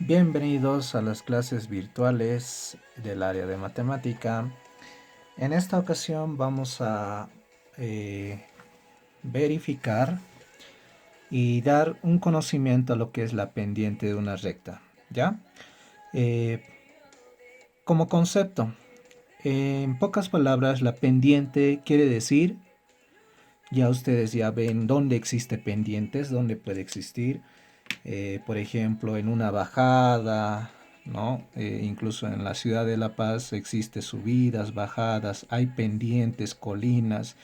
Bienvenidos a las clases virtuales del área de matemática. En esta ocasión vamos a verificar y dar un conocimiento a lo que es la pendiente de una recta, ¿ya? Eh, Como concepto, en pocas palabras, la pendiente quiere decir, ya ustedes ya ven dónde existe pendientes, dónde puede existir. Por ejemplo, en una bajada, ¿no? Incluso en la ciudad de La Paz existe subidas, bajadas, hay pendientes, colinas,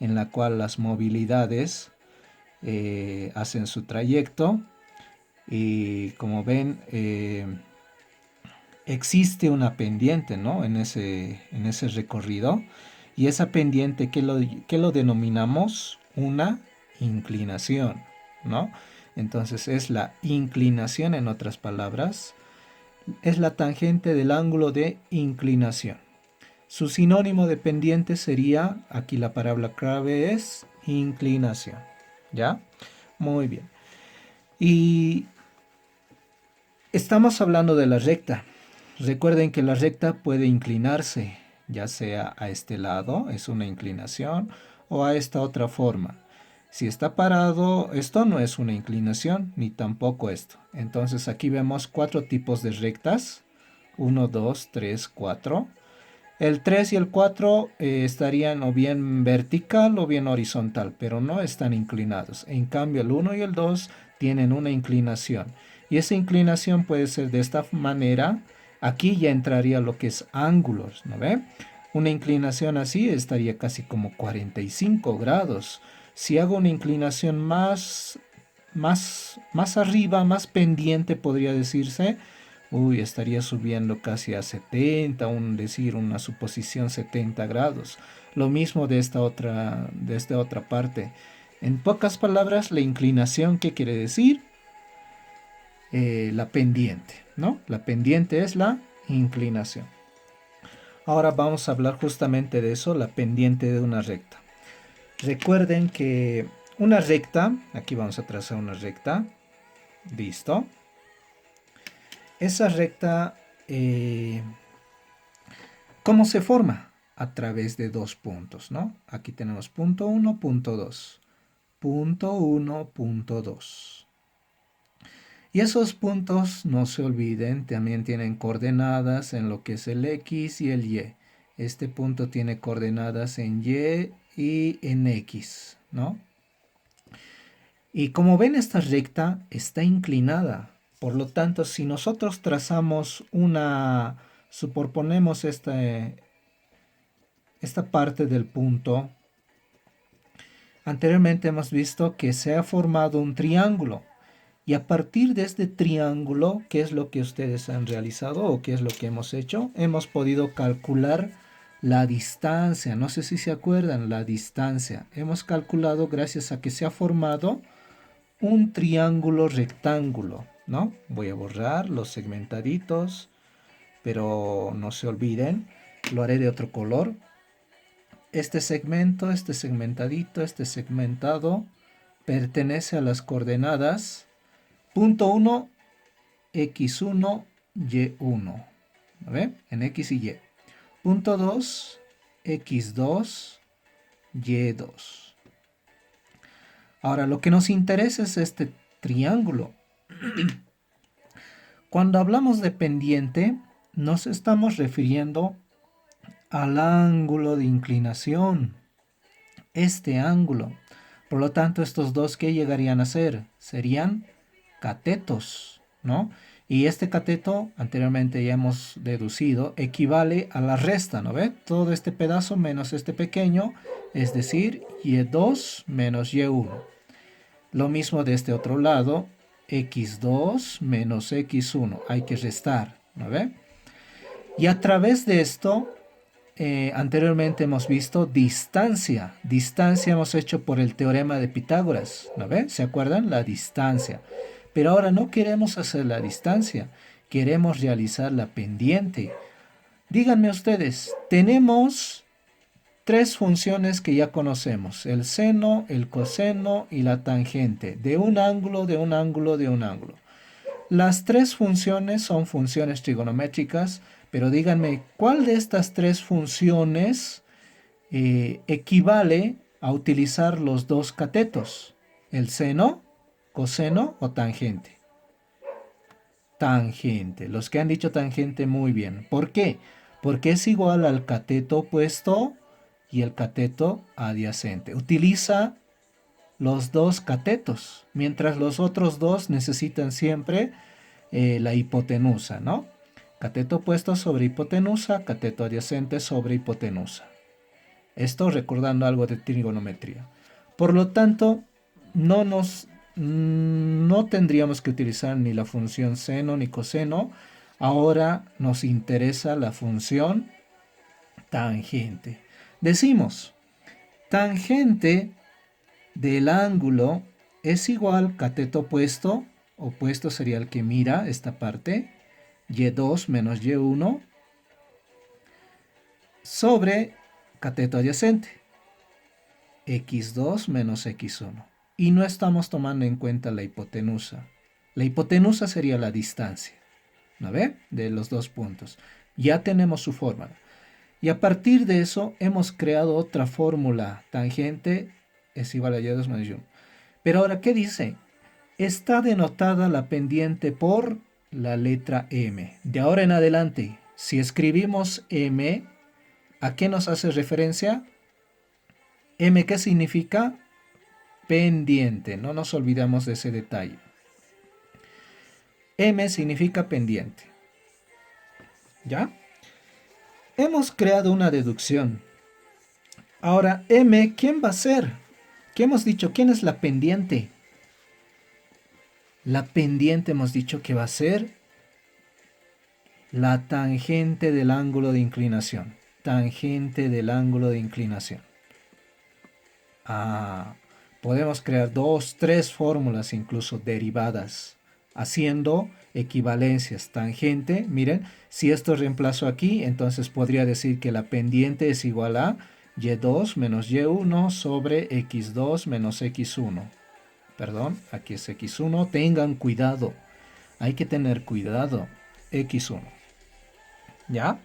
en la cual las movilidades hacen su trayecto y como ven, existe una pendiente, ¿no? En ese recorrido y esa pendiente que lo denominamos una inclinación, ¿no? Entonces es la inclinación, en otras palabras, es la tangente del ángulo de inclinación. Su sinónimo de pendiente sería, aquí la palabra clave es inclinación, ¿ya? Muy bien. Y estamos hablando de la recta. Recuerden que la recta puede inclinarse, ya sea a este lado, es una inclinación, o a esta otra forma. Si está parado, esto no es una inclinación, ni tampoco esto. Entonces aquí vemos 4 tipos de rectas. 1, 2, 3, 4. El 3 y el 4 estarían o bien vertical o bien horizontal, pero no están inclinados. En cambio, el 1 y el 2 tienen una inclinación. Y esa inclinación puede ser de esta manera. Aquí ya entraría lo que es ángulos, ¿no ve? Una inclinación así estaría casi como 45 grados. Si hago una inclinación más arriba, más pendiente, podría decirse, estaría subiendo casi a 70, una suposición 70 grados. Lo mismo de esta otra parte. En pocas palabras, la inclinación, ¿qué quiere decir? La pendiente, ¿no? La pendiente es la inclinación. Ahora vamos a hablar justamente de eso, la pendiente de una recta. Recuerden que una recta, aquí vamos a trazar una recta, listo. Esa recta, ¿cómo se forma? A través de dos puntos, ¿no? Aquí tenemos punto 1, punto 2. Punto 1, punto 2. Y esos puntos, no se olviden, también tienen coordenadas en lo que es el X y el Y. Este punto tiene coordenadas en Y y en X, ¿no? Y como ven, esta recta está inclinada. Por lo tanto, si nosotros trazamos superponemos esta parte del punto, anteriormente hemos visto que se ha formado un triángulo. Y a partir de este triángulo, ¿qué es lo que ustedes han realizado o qué es lo que hemos hecho? Hemos podido calcular la distancia. No sé si se acuerdan, la distancia. Hemos calculado gracias a que se ha formado un triángulo rectángulo, ¿no? Voy a borrar los segmentaditos, pero no se olviden, lo haré de otro color. Este segmento, este segmentadito, este segmentado pertenece a las coordenadas punto 1, x1, y1, ¿ve? En x y y. Punto 2, x2, y2. Ahora, lo que nos interesa es este triángulo. Cuando hablamos de pendiente, nos estamos refiriendo al ángulo de inclinación. Este ángulo. Por lo tanto, estos dos, ¿qué llegarían a ser? Serían catetos, ¿no? Y este cateto, anteriormente ya hemos deducido, equivale a la resta, ¿no ve? Todo este pedazo menos este pequeño, es decir, y2 menos y1. Lo mismo de este otro lado, x2 menos x1. Hay que restar, ¿no ve? Y a través de esto, anteriormente hemos visto distancia. Distancia hemos hecho por el teorema de Pitágoras, ¿no ve? ¿Se acuerdan? La distancia. Pero ahora no queremos hacer la distancia, queremos realizar la pendiente. Díganme ustedes, tenemos tres funciones que ya conocemos: el seno, el coseno y la tangente, de un ángulo, de un ángulo, de un ángulo. Las tres funciones son funciones trigonométricas, pero díganme, ¿cuál de estas tres funciones equivale a utilizar los dos catetos? ¿El seno, coseno o tangente? Tangente. Los que han dicho tangente muy bien. ¿Por qué? Porque es igual al cateto opuesto y el cateto adyacente. Utiliza los dos catetos, mientras los otros dos necesitan siempre la hipotenusa, ¿no? Cateto opuesto sobre hipotenusa, cateto adyacente sobre hipotenusa. Esto recordando algo de trigonometría. Por lo tanto, no tendríamos que utilizar ni la función seno ni coseno. Ahora nos interesa la función tangente. Decimos, tangente del ángulo es igual cateto opuesto, opuesto sería el que mira esta parte, y2 menos y1, sobre cateto adyacente, x2 menos x1. Y no estamos tomando en cuenta la hipotenusa. La hipotenusa sería la distancia, ¿no ve? De los dos puntos. Ya tenemos su fórmula. Y a partir de eso hemos creado otra fórmula. Tangente es igual a y2 menos y1. Pero ahora, ¿qué dice? Está denotada la pendiente por la letra M. De ahora en adelante, si escribimos M, ¿a qué nos hace referencia? M, ¿qué significa? Pendiente. No nos olvidamos de ese detalle. M significa pendiente. ¿Ya? Hemos creado una deducción. Ahora, M, ¿quién va a ser? ¿Qué hemos dicho? ¿Quién es la pendiente? La pendiente hemos dicho que va a ser la tangente del ángulo de inclinación. Tangente del ángulo de inclinación. Podemos crear 2, 3 fórmulas incluso derivadas, haciendo equivalencias. Tangente, miren, si esto reemplazo aquí, entonces podría decir que la pendiente es igual a y2 menos y1 sobre x2 menos x1. Perdón, aquí es x1. Tengan cuidado, hay que tener cuidado. x1. ¿Ya?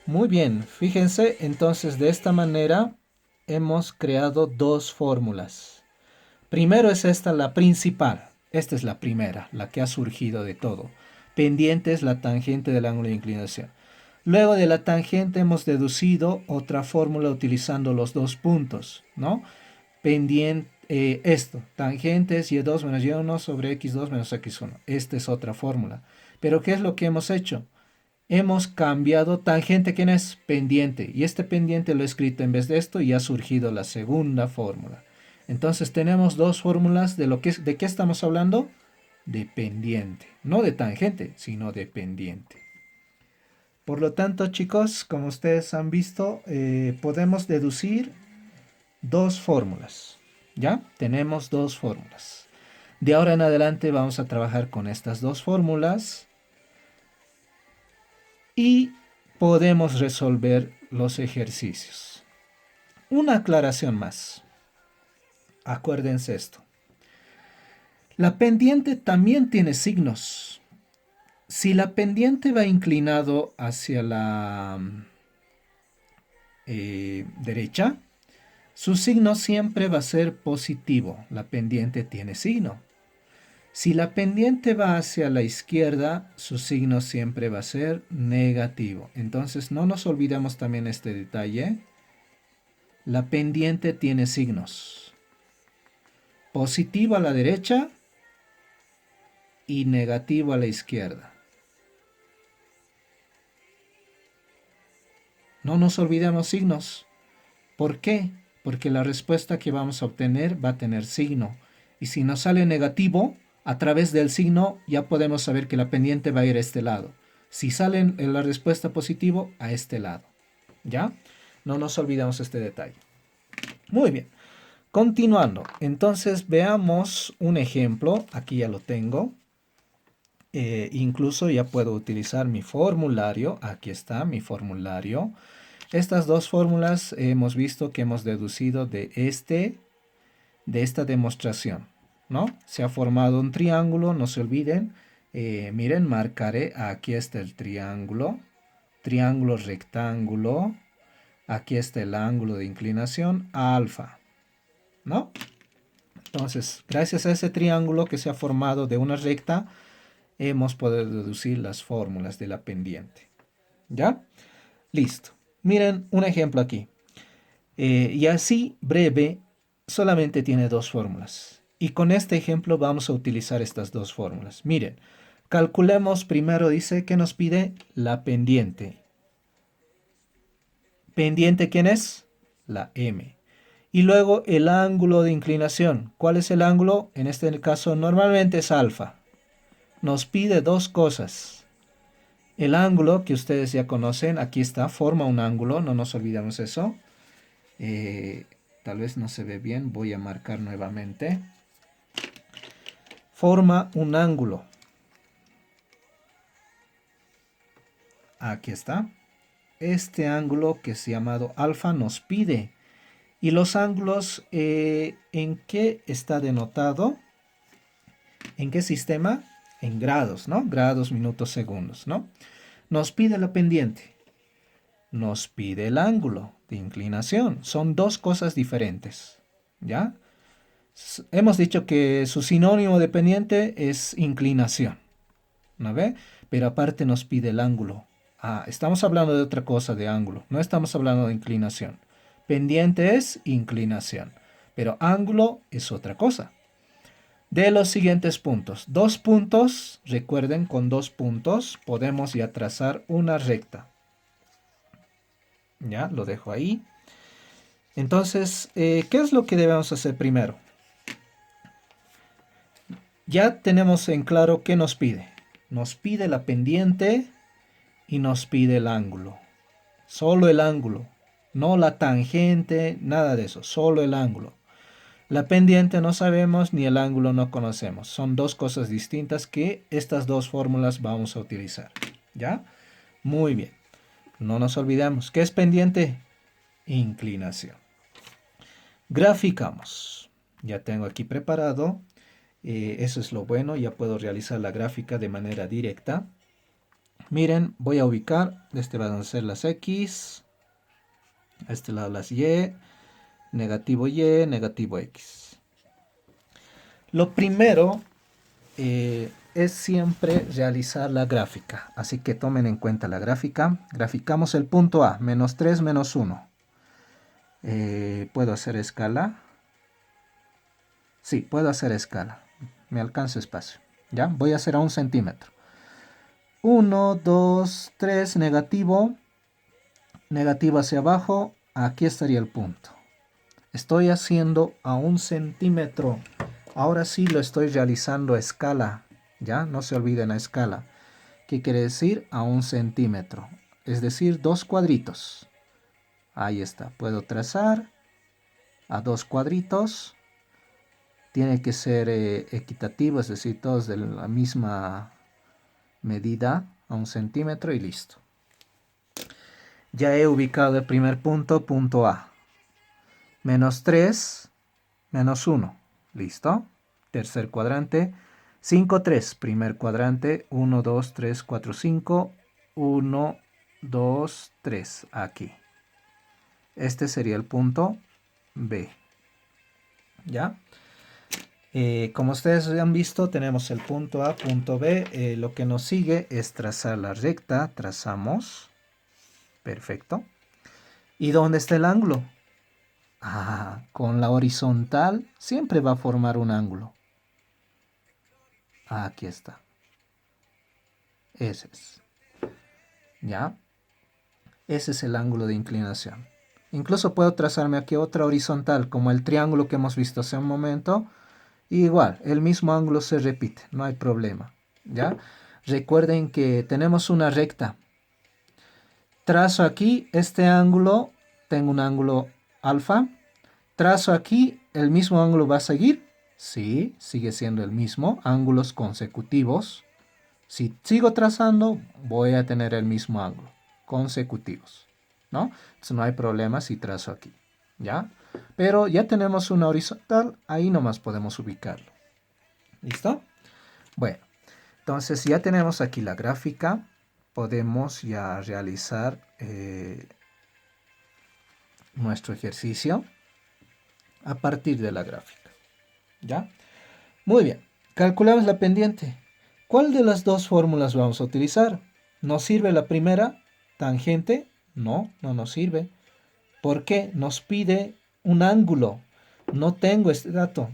Muy bien, fíjense, entonces de esta manera hemos creado dos fórmulas. Primero es esta la principal. Esta es la primera, la que ha surgido de todo. Pendiente es la tangente del ángulo de inclinación. Luego de la tangente hemos deducido otra fórmula utilizando los dos puntos, ¿no? Pendiente, tangente es y2 menos y1 sobre x2 menos x1. Esta es otra fórmula. Pero ¿qué es lo que hemos hecho? Hemos cambiado tangente, ¿quién es? Pendiente. Y este pendiente lo he escrito en vez de esto y ha surgido la segunda fórmula. Entonces tenemos dos fórmulas ¿de qué estamos hablando? De pendiente. No de tangente, sino de pendiente. Por lo tanto, chicos, como ustedes han visto, podemos deducir dos fórmulas. ¿Ya? Tenemos dos fórmulas. De ahora en adelante vamos a trabajar con estas dos fórmulas y podemos resolver los ejercicios. Una aclaración más. Acuérdense esto. La pendiente también tiene signos. Si la pendiente va inclinado hacia la derecha, su signo siempre va a ser positivo. La pendiente tiene signo. Si la pendiente va hacia la izquierda, su signo siempre va a ser negativo. Entonces no nos olvidemos también este detalle. La pendiente tiene signos. Positivo a la derecha y negativo a la izquierda. No nos olvidemos signos. ¿Por qué? Porque la respuesta que vamos a obtener va a tener signo. Y si nos sale negativo, a través del signo ya podemos saber que la pendiente va a ir a este lado. Si sale en la respuesta positivo, a este lado. ¿Ya? No nos olvidemos este detalle. Muy bien. Continuando. Entonces veamos un ejemplo. Aquí ya lo tengo. Incluso ya puedo utilizar mi formulario. Aquí está mi formulario. Estas dos fórmulas hemos visto que hemos deducido de esta demostración, ¿no? Se ha formado un triángulo, no se olviden, Miren, marcaré, aquí está el triángulo, triángulo rectángulo, aquí está el ángulo de inclinación, alfa, ¿no? Entonces, gracias a ese triángulo que se ha formado de una recta, hemos podido deducir las fórmulas de la pendiente. ¿Ya? Listo. Miren un ejemplo aquí. Y así, breve, solamente tiene dos fórmulas. Y con este ejemplo vamos a utilizar estas dos fórmulas. Miren, calculemos primero, dice que nos pide la pendiente. ¿Pendiente quién es? La M. Y luego el ángulo de inclinación. ¿Cuál es el ángulo? En este caso normalmente es alfa. Nos pide dos cosas. El ángulo que ustedes ya conocen, aquí está, forma un ángulo, no nos olvidemos eso. Tal vez no se ve bien, voy a marcar nuevamente. Forma un ángulo. Aquí está. Este ángulo que es llamado alfa nos pide. Y los ángulos, ¿en qué está denotado? ¿En qué sistema? En grados, ¿no? Grados, minutos, segundos, ¿no? Nos pide la pendiente. Nos pide el ángulo de inclinación. Son dos cosas diferentes, ¿ya? Hemos dicho que su sinónimo de pendiente es inclinación, ¿no ve? Pero aparte nos pide el ángulo. Ah, estamos hablando de otra cosa de ángulo, no estamos hablando de inclinación. Pendiente es inclinación, pero ángulo es otra cosa. De los siguientes puntos, dos puntos, recuerden, con dos puntos podemos ya trazar una recta. Ya, lo dejo ahí. Entonces, ¿qué es lo que debemos hacer primero? Ya tenemos en claro qué nos pide. Nos pide la pendiente y nos pide el ángulo. Solo el ángulo, no la tangente, nada de eso, solo el ángulo. La pendiente no sabemos ni el ángulo no conocemos. Son dos cosas distintas que estas dos fórmulas vamos a utilizar. ¿Ya? Muy bien. No nos olvidemos. ¿Qué es pendiente? Inclinación. Graficamos. Ya tengo aquí preparado. Eso es lo bueno. Ya puedo realizar la gráfica de manera directa. Miren, voy a ubicar. Este van a ser las X. A este lado las Y. Negativo Y, negativo X. Lo primero es siempre realizar la gráfica. Así que tomen en cuenta la gráfica. Graficamos el punto A, menos 3, menos 1. ¿Puedo hacer escala? Sí, puedo hacer escala. Me alcanza espacio. ¿Ya? Voy a hacer a 1 centímetro. 1, 2, 3, negativo. Negativo hacia abajo. Aquí estaría el punto. Estoy haciendo a 1 centímetro. Ahora sí lo estoy realizando a escala. ¿Ya? No se olviden a escala. ¿Qué quiere decir? A 1 centímetro. Es decir, 2 cuadritos. Ahí está. Puedo trazar a 2 cuadritos. Tiene que ser equitativo, es decir, todos de la misma medida, a 1 centímetro y listo. Ya he ubicado el primer punto, punto A. Menos 3, menos 1. Listo. Tercer cuadrante. 5, 3. Primer cuadrante. 1, 2, 3, 4, 5. 1, 2, 3. Aquí. Este sería el punto B. ¿Ya? Como ustedes han visto, tenemos el punto A, punto B. Lo que nos sigue es trazar la recta. Trazamos. Perfecto. ¿Y dónde está el ángulo? Ah, con la horizontal siempre va a formar un ángulo. Aquí está. Ese es. ¿Ya? Ese es el ángulo de inclinación. Incluso puedo trazarme aquí otra horizontal, como el triángulo que hemos visto hace un momento. Y igual, el mismo ángulo se repite, no hay problema. ¿Ya? Recuerden que tenemos una recta. Trazo aquí este ángulo, tengo un ángulo alfa. Trazo aquí, ¿el mismo ángulo va a seguir? Sí, sigue siendo el mismo, ángulos consecutivos. Si sigo trazando, voy a tener el mismo ángulo, consecutivos, ¿no? Entonces no hay problema si trazo aquí, ¿ya? Pero ya tenemos una horizontal, ahí nomás podemos ubicarlo. ¿Listo? Bueno, Entonces ya tenemos aquí la gráfica. Podemos ya realizar nuestro ejercicio a partir de la gráfica. ¿Ya? Muy bien. Calculamos la pendiente. ¿Cuál de las dos fórmulas vamos a utilizar? ¿Nos sirve la primera? ¿Tangente? No, no nos sirve. ¿Por qué? Nos pide un ángulo. No tengo este dato.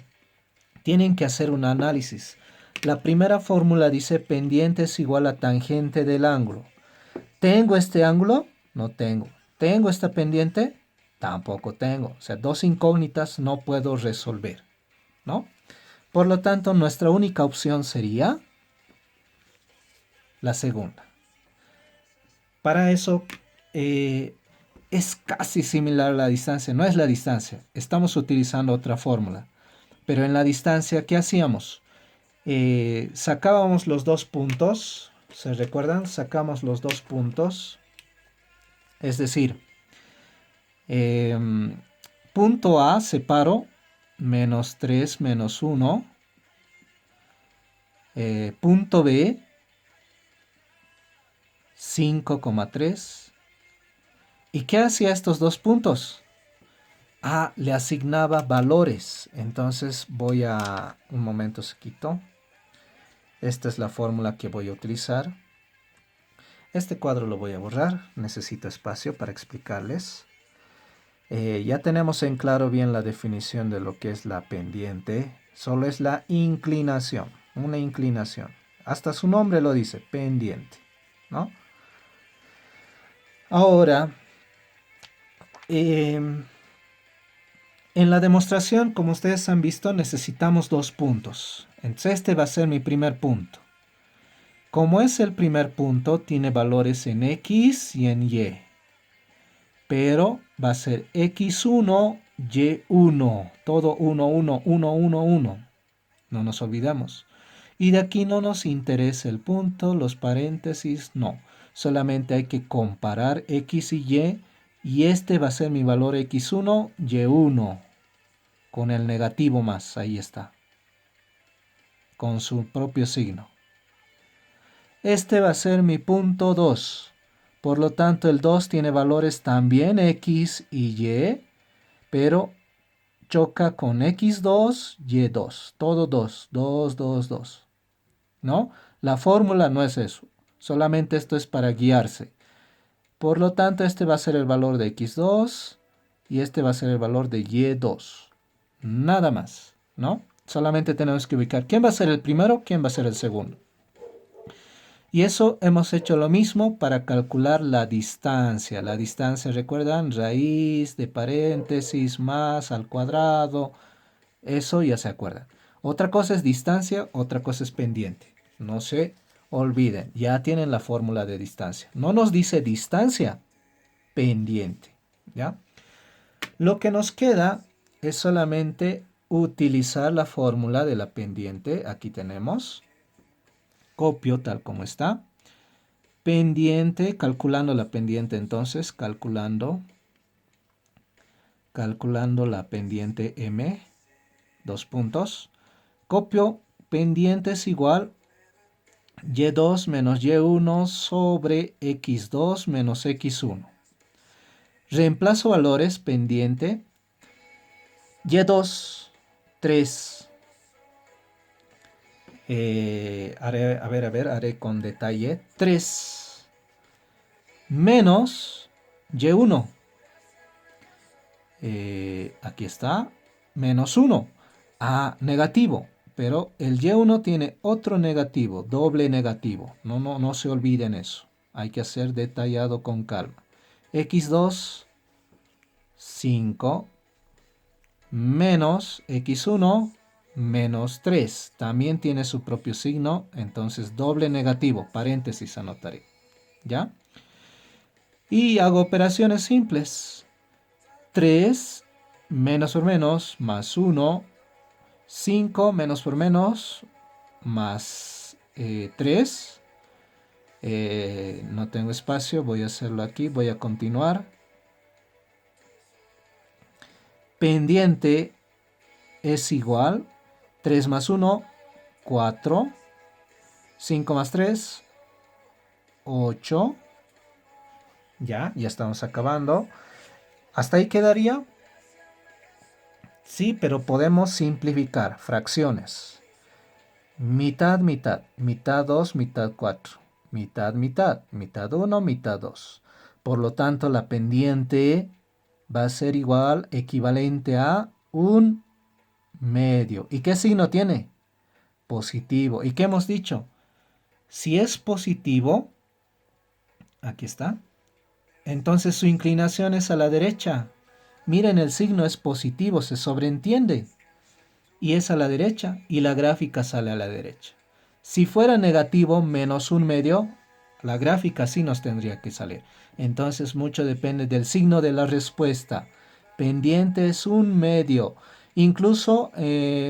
Tienen que hacer un análisis. La primera fórmula dice pendiente es igual a tangente del ángulo. ¿Tengo este ángulo? No tengo. ¿Tengo esta pendiente? Tampoco tengo. O sea, dos incógnitas no puedo resolver, ¿no? Por lo tanto, nuestra única opción sería la segunda. Para eso es casi similar a la distancia. No es la distancia. Estamos utilizando otra fórmula. Pero en la distancia, ¿qué hacíamos? Sacábamos los dos puntos. ¿Se recuerdan? Sacamos los dos puntos. Es decir, punto A separo menos 3 menos 1. Punto B 5,3. ¿Y qué hacía estos dos puntos? Le asignaba valores. Entonces voy a... Un momento se quitó. Esta es la fórmula que voy a utilizar. Este cuadro lo voy a borrar. Necesito espacio para explicarles. Ya tenemos en claro bien la definición de lo que es la pendiente. Solo es la inclinación. Una inclinación. Hasta su nombre lo dice, pendiente, ¿no? Ahora, en la demostración, como ustedes han visto, necesitamos dos puntos. Entonces este va a ser mi primer punto. Como es el primer punto, tiene valores en X y en Y. Pero va a ser X1, Y1. Todo 1, 1, 1, 1, 1. No nos olvidamos. Y de aquí no nos interesa el punto, los paréntesis, no. Solamente hay que comparar X y Y. Y este va a ser mi valor X1, Y1. Con el negativo más, ahí está. Con su propio signo. Este va a ser mi punto 2. Por lo tanto, el 2 tiene valores también X y Y, pero choca con X2, Y2. Todo 2, 2, 2, 2. ¿No? La fórmula no es eso. Solamente esto es para guiarse. Por lo tanto, este va a ser el valor de X2 y este va a ser el valor de Y2. Nada más, ¿no? Solamente tenemos que ubicar quién va a ser el primero, quién va a ser el segundo. Y eso hemos hecho lo mismo para calcular la distancia. La distancia, ¿recuerdan? Raíz de paréntesis más al cuadrado. Eso ya se acuerdan. Otra cosa es distancia, otra cosa es pendiente. No se olviden, ya tienen la fórmula de distancia. No nos dice distancia, pendiente, ¿ya? Lo que nos queda es solamente utilizar la fórmula de la pendiente. Aquí tenemos. Copio tal como está. Pendiente, calculando la pendiente entonces, calculando la pendiente M, dos puntos. Copio, pendiente es igual Y2 menos Y1 sobre X2 menos X1. Reemplazo valores, pendiente, Y2, 3. Haré con detalle. 3 menos Y1. Aquí está, menos 1. Negativo. Pero el Y1 tiene otro negativo, doble negativo. No se olviden eso. Hay que hacer detallado con calma. X2, 5. Menos X1, menos 3. También tiene su propio signo, entonces doble negativo, paréntesis anotaré. ¿Ya? Y hago operaciones simples. 3 menos por menos más 1. 5 menos por menos más 3. No tengo espacio, voy a hacerlo aquí, voy a continuar. Pendiente es igual 3 más 1, 4. 5 más 3, 8. Ya estamos acabando. ¿Hasta ahí quedaría? Sí, pero podemos simplificar fracciones. Mitad, mitad, mitad 2, mitad 4, mitad, mitad, mitad 1, mitad 2. Por lo tanto, la pendiente va a ser igual, equivalente a un medio. ¿Y qué signo tiene? Positivo. ¿Y qué hemos dicho? Si es positivo, aquí está, entonces su inclinación es a la derecha. Miren, el signo es positivo, se sobreentiende. Y es a la derecha, y la gráfica sale a la derecha. Si fuera negativo, menos un medio, la gráfica sí nos tendría que salir. Entonces mucho depende del signo de la respuesta. Pendiente es un medio. Incluso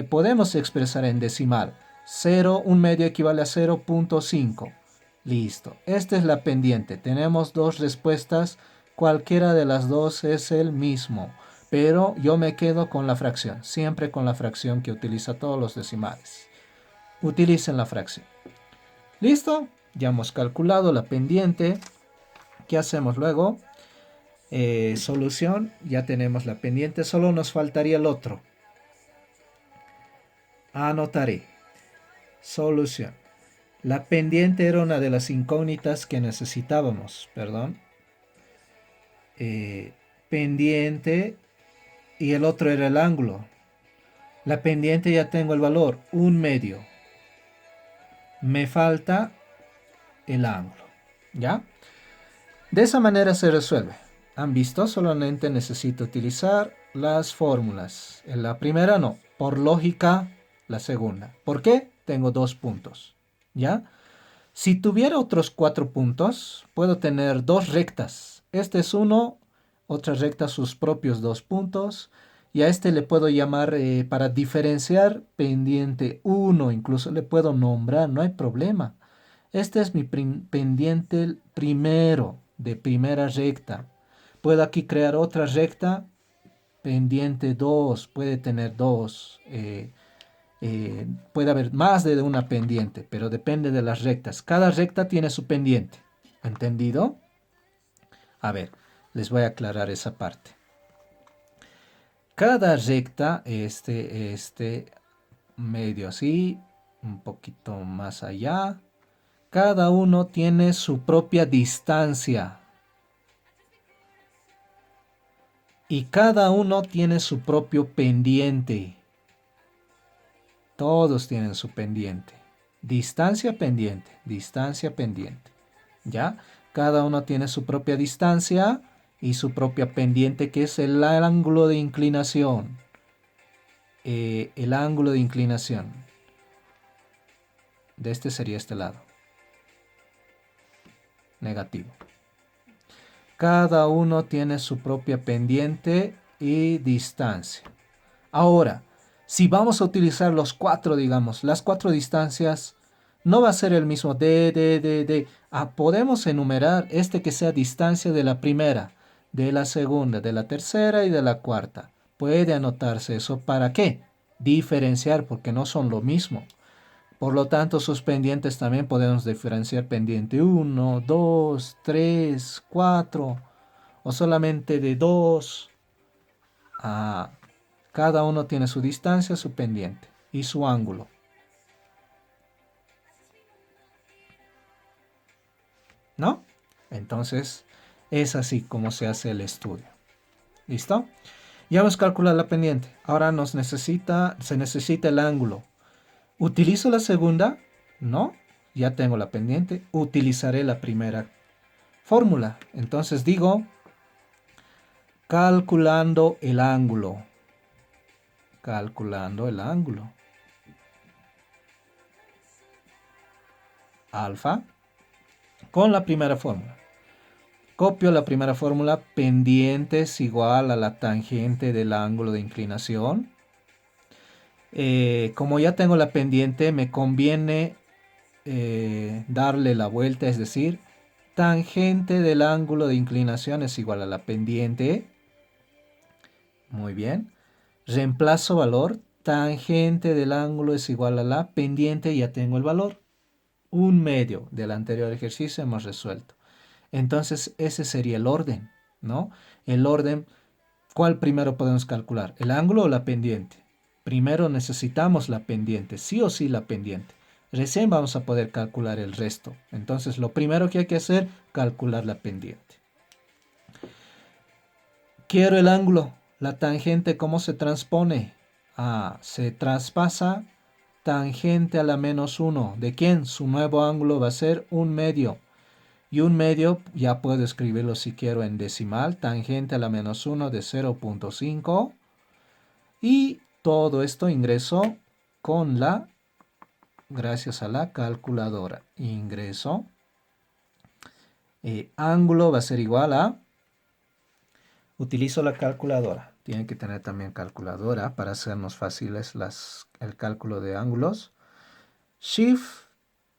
podemos expresar en decimal. 0, un medio equivale a 0.5. Listo. Esta es la pendiente. Tenemos dos respuestas. Cualquiera de las dos es el mismo. Pero yo me quedo con la fracción. Siempre con la fracción que utiliza todos los decimales. Utilicen la fracción. ¿Listo? Ya hemos calculado la pendiente. ¿Qué hacemos luego? Solución. Ya tenemos la pendiente. Solo nos faltaría el otro. Anotaré. Solución. La pendiente era una de las incógnitas que necesitábamos. Perdón. Pendiente. Y el otro era el ángulo. La pendiente ya tengo el valor. Un medio. Me falta el ángulo. ¿Ya? De esa manera se resuelve. ¿Han visto? Solamente necesito utilizar las fórmulas. En la primera no. Por lógica, la segunda. ¿Por qué? Tengo 2 puntos. ¿Ya? Si tuviera otros 4 puntos, puedo tener 2 rectas. Este es uno, otra recta sus propios 2 puntos. Y a este le puedo llamar, para diferenciar, pendiente 1. Incluso le puedo nombrar, no hay problema. Este es mi pendiente primero, de primera recta. Puedo aquí crear otra recta, pendiente 2, puede tener 2. Puede haber más de una pendiente, pero depende de las rectas. Cada recta tiene su pendiente. ¿Entendido? A ver, les voy a aclarar esa parte. Cada recta, medio así, un poquito más allá. Cada uno tiene su propia distancia. Y cada uno tiene su propio pendiente. Todos tienen su pendiente. Distancia pendiente, distancia pendiente. ¿Ya? Cada uno tiene su propia distancia y su propia pendiente, que es el ángulo de inclinación. El ángulo de inclinación. De este sería este lado. Negativo. Cada uno tiene su propia pendiente y distancia. Ahora, si vamos a utilizar los 4, digamos, las 4 distancias, no va a ser el mismo de. Podemos enumerar este que sea distancia de la primera, de la segunda, de la tercera y de la cuarta. Puede anotarse eso. ¿Para qué? Diferenciar, porque no son lo mismo. Por lo tanto, sus pendientes también podemos diferenciar pendiente 1, 2, 3, 4 o solamente de 2 a... Cada uno tiene su distancia, su pendiente y su ángulo. ¿No? Entonces, es así como se hace el estudio. ¿Listo? Ya hemos calculado la pendiente. Ahora se necesita el ángulo. ¿Utilizo la segunda? No. Ya tengo la pendiente. Utilizaré la primera fórmula. Entonces digo, calculando el ángulo. Calculando el ángulo. Alfa con la primera fórmula. Copio la primera fórmula, pendiente es igual a la tangente del ángulo de inclinación. Como ya tengo la pendiente, me conviene darle la vuelta, es decir, tangente del ángulo de inclinación es igual a la pendiente. Muy bien. Reemplazo valor, tangente del ángulo es igual a la pendiente, ya tengo el valor. un medio del anterior ejercicio hemos resuelto. Entonces ese sería el orden, ¿no? El orden, ¿cuál primero podemos calcular? ¿El ángulo o la pendiente? Primero necesitamos la pendiente, sí o sí la pendiente. Recién vamos a poder calcular el resto. Entonces lo primero que hay que hacer, calcular la pendiente. Quiero el ángulo. La tangente, ¿cómo se transpone? Se traspasa tangente a la -1. ¿De quién? Su nuevo ángulo va a ser un medio. Y un medio, ya puedo escribirlo si quiero en decimal, tangente a la -1 de 0.5. Y todo esto ingreso gracias a la calculadora. Ingreso. Ángulo va a ser igual a, utilizo la calculadora. Tienen que tener también calculadora para hacernos fáciles el cálculo de ángulos. Shift,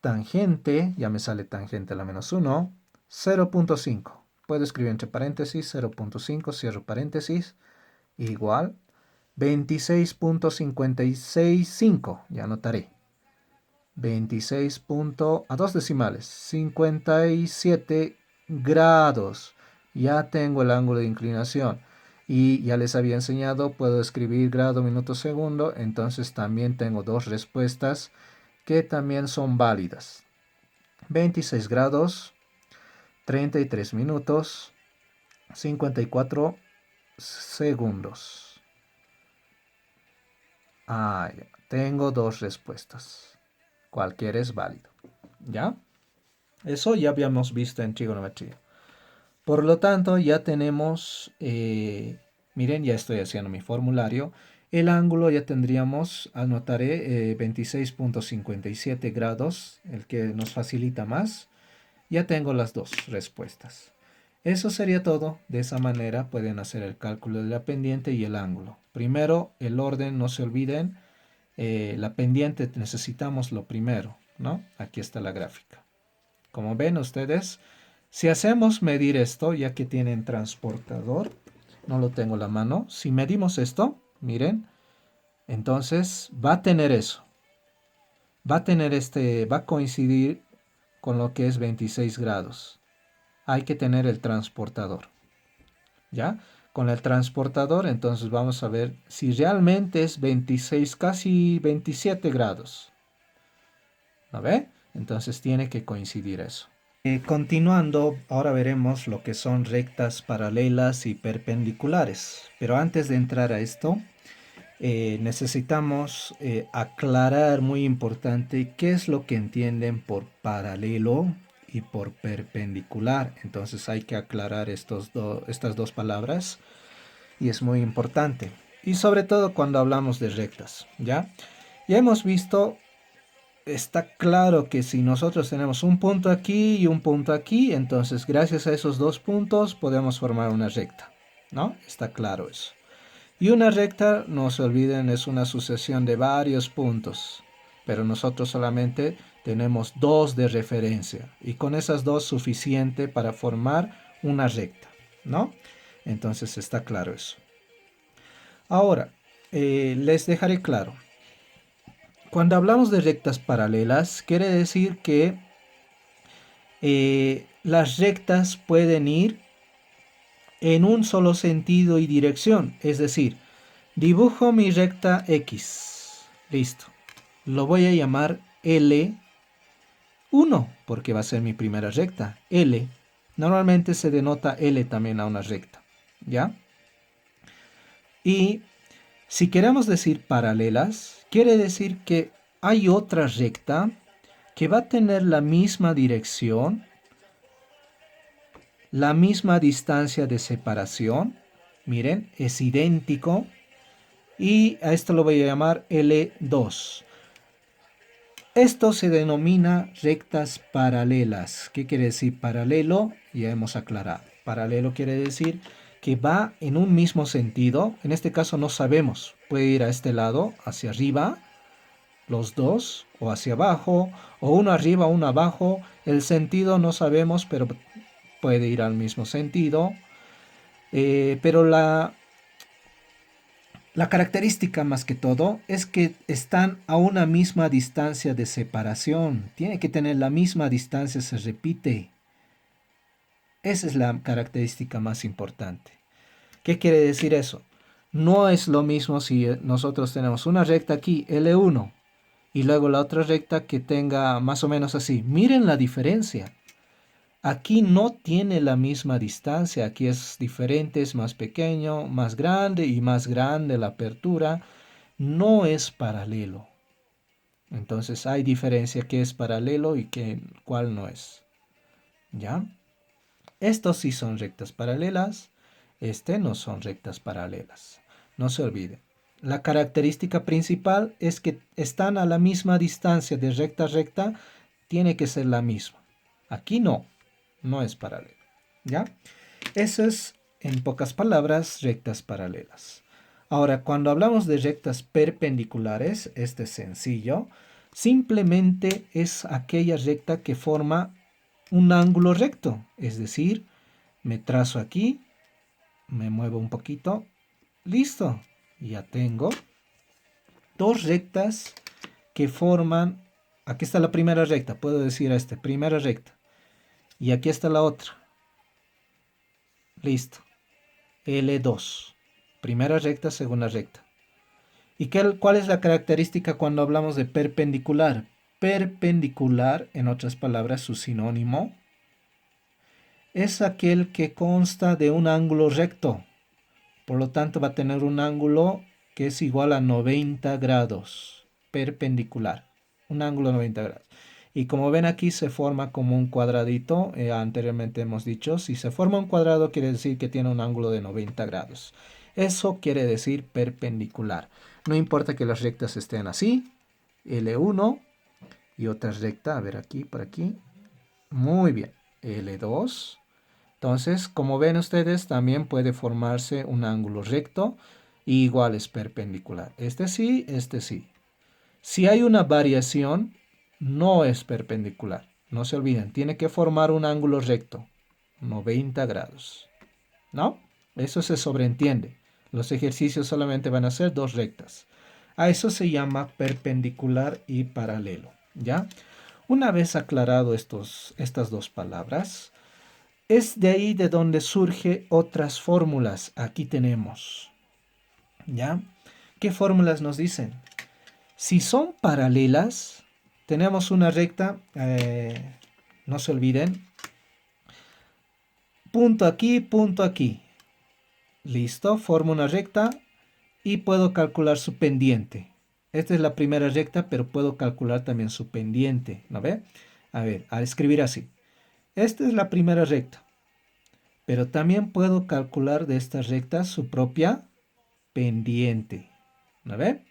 tangente, ya me sale tangente a la -1, 0.5. Puedo escribir entre paréntesis, 0.5, cierro paréntesis, igual 26.565, ya anotaré. 26. A dos decimales, 57 grados. Ya tengo el ángulo de inclinación. Y ya les había enseñado, puedo escribir grado, minuto, segundo. Entonces también tengo dos respuestas que también son válidas. 26 grados, 33 minutos, 54 segundos. Ya. Tengo dos respuestas. Cualquiera es válido. ¿Ya? Eso ya habíamos visto en trigonometría. Por lo tanto, ya tenemos, miren, ya estoy haciendo mi formulario. El ángulo ya tendríamos, anotaré 26.57 grados, el que nos facilita más. Ya tengo las dos respuestas. Eso sería todo. De esa manera pueden hacer el cálculo de la pendiente y el ángulo. Primero, el orden, no se olviden. La pendiente necesitamos lo primero, ¿no? Aquí está la gráfica. Como ven ustedes, si hacemos medir esto, ya que tienen transportador, no lo tengo a la mano. Si medimos esto, miren, entonces va a tener eso. Va a coincidir con lo que es 26 grados. Hay que tener el transportador. ¿Ya? Con el transportador, entonces vamos a ver si realmente es 26, casi 27 grados. ¿No ve? Entonces tiene que coincidir eso. Continuando, ahora veremos lo que son rectas paralelas y perpendiculares. Pero antes de entrar a esto, necesitamos aclarar, muy importante, qué es lo que entienden por paralelo y por perpendicular. Entonces hay que aclarar estas dos palabras y es muy importante. Y sobre todo cuando hablamos de rectas, ¿ya? Ya hemos visto, está claro que si nosotros tenemos un punto aquí y un punto aquí, entonces gracias a esos dos puntos podemos formar una recta, ¿no? Está claro eso. Y una recta, no se olviden, es una sucesión de varios puntos, pero nosotros solamente tenemos dos de referencia y con esas dos suficiente para formar una recta, ¿no? Entonces está claro eso. Ahora, les dejaré claro. Cuando hablamos de rectas paralelas, quiere decir que las rectas pueden ir en un solo sentido y dirección, es decir, dibujo mi recta X. Listo. Lo voy a llamar L1 porque va a ser mi primera recta. L. Normalmente se denota L también a una recta. ¿Ya? Y si queremos decir paralelas, quiere decir que hay otra recta que va a tener la misma dirección, la misma distancia de separación. Miren, es idéntico. Y a esto lo voy a llamar L2. Esto se denomina rectas paralelas. ¿Qué quiere decir paralelo? Ya hemos aclarado. Paralelo quiere decir que va en un mismo sentido. En este caso no sabemos. Puede ir a este lado, hacia arriba, los dos, o hacia abajo, o uno arriba, uno abajo. El sentido no sabemos, pero puede ir al mismo sentido. Pero La característica más que todo es que están a una misma distancia de separación. Tiene que tener la misma distancia, se repite. Esa es la característica más importante. ¿Qué quiere decir eso? No es lo mismo si nosotros tenemos una recta aquí, L1, y luego la otra recta que tenga más o menos así. Miren la diferencia. Aquí no tiene la misma distancia, aquí es diferente, es más pequeño, más grande y más grande la apertura. No es paralelo. Entonces hay diferencia que es paralelo y que cuál no es. ¿Ya? Estos sí son rectas paralelas, este no son rectas paralelas. No se olviden. La característica principal es que están a la misma distancia de recta a recta, tiene que ser la misma. Aquí no, no es paralelo. ¿Ya? Eso es, en pocas palabras, rectas paralelas. Ahora, cuando hablamos de rectas perpendiculares, este es sencillo. Simplemente es aquella recta que forma un ángulo recto. Es decir, me trazo aquí, me muevo un poquito, listo. Ya tengo dos rectas que forman, aquí está la primera recta, puedo decir primera recta. Y aquí está la otra. Listo. L2. Primera recta, segunda recta. ¿Y cuál es la característica cuando hablamos de perpendicular? Perpendicular, en otras palabras, su sinónimo, es aquel que consta de un ángulo recto. Por lo tanto, va a tener un ángulo que es igual a 90 grados. Perpendicular. Un ángulo de 90 grados. Y como ven aquí se forma como un cuadradito. Anteriormente hemos dicho, si se forma un cuadrado quiere decir que tiene un ángulo de 90 grados. Eso quiere decir perpendicular. No importa que las rectas estén así. L1 y otra recta. A ver aquí, por aquí. Muy bien. L2. Entonces, como ven ustedes, también puede formarse un ángulo recto y igual es perpendicular. Este sí, este sí. Si hay una variación, no es perpendicular. No se olviden, tiene que formar un ángulo recto, 90 grados. ¿No? Eso se sobreentiende. Los ejercicios solamente van a ser dos rectas. A eso se llama perpendicular y paralelo. ¿Ya? Una vez aclarado estas dos palabras, es de ahí de donde surgen otras fórmulas. Aquí tenemos. ¿Ya? ¿Qué fórmulas nos dicen? Si son paralelas, tenemos una recta, no se olviden, punto aquí. Listo, formo una recta y puedo calcular su pendiente. Esta es la primera recta, pero puedo calcular también su pendiente, ¿no ve? A ver, al escribir así. Esta es la primera recta, pero también puedo calcular de esta recta su propia pendiente, ¿no ve?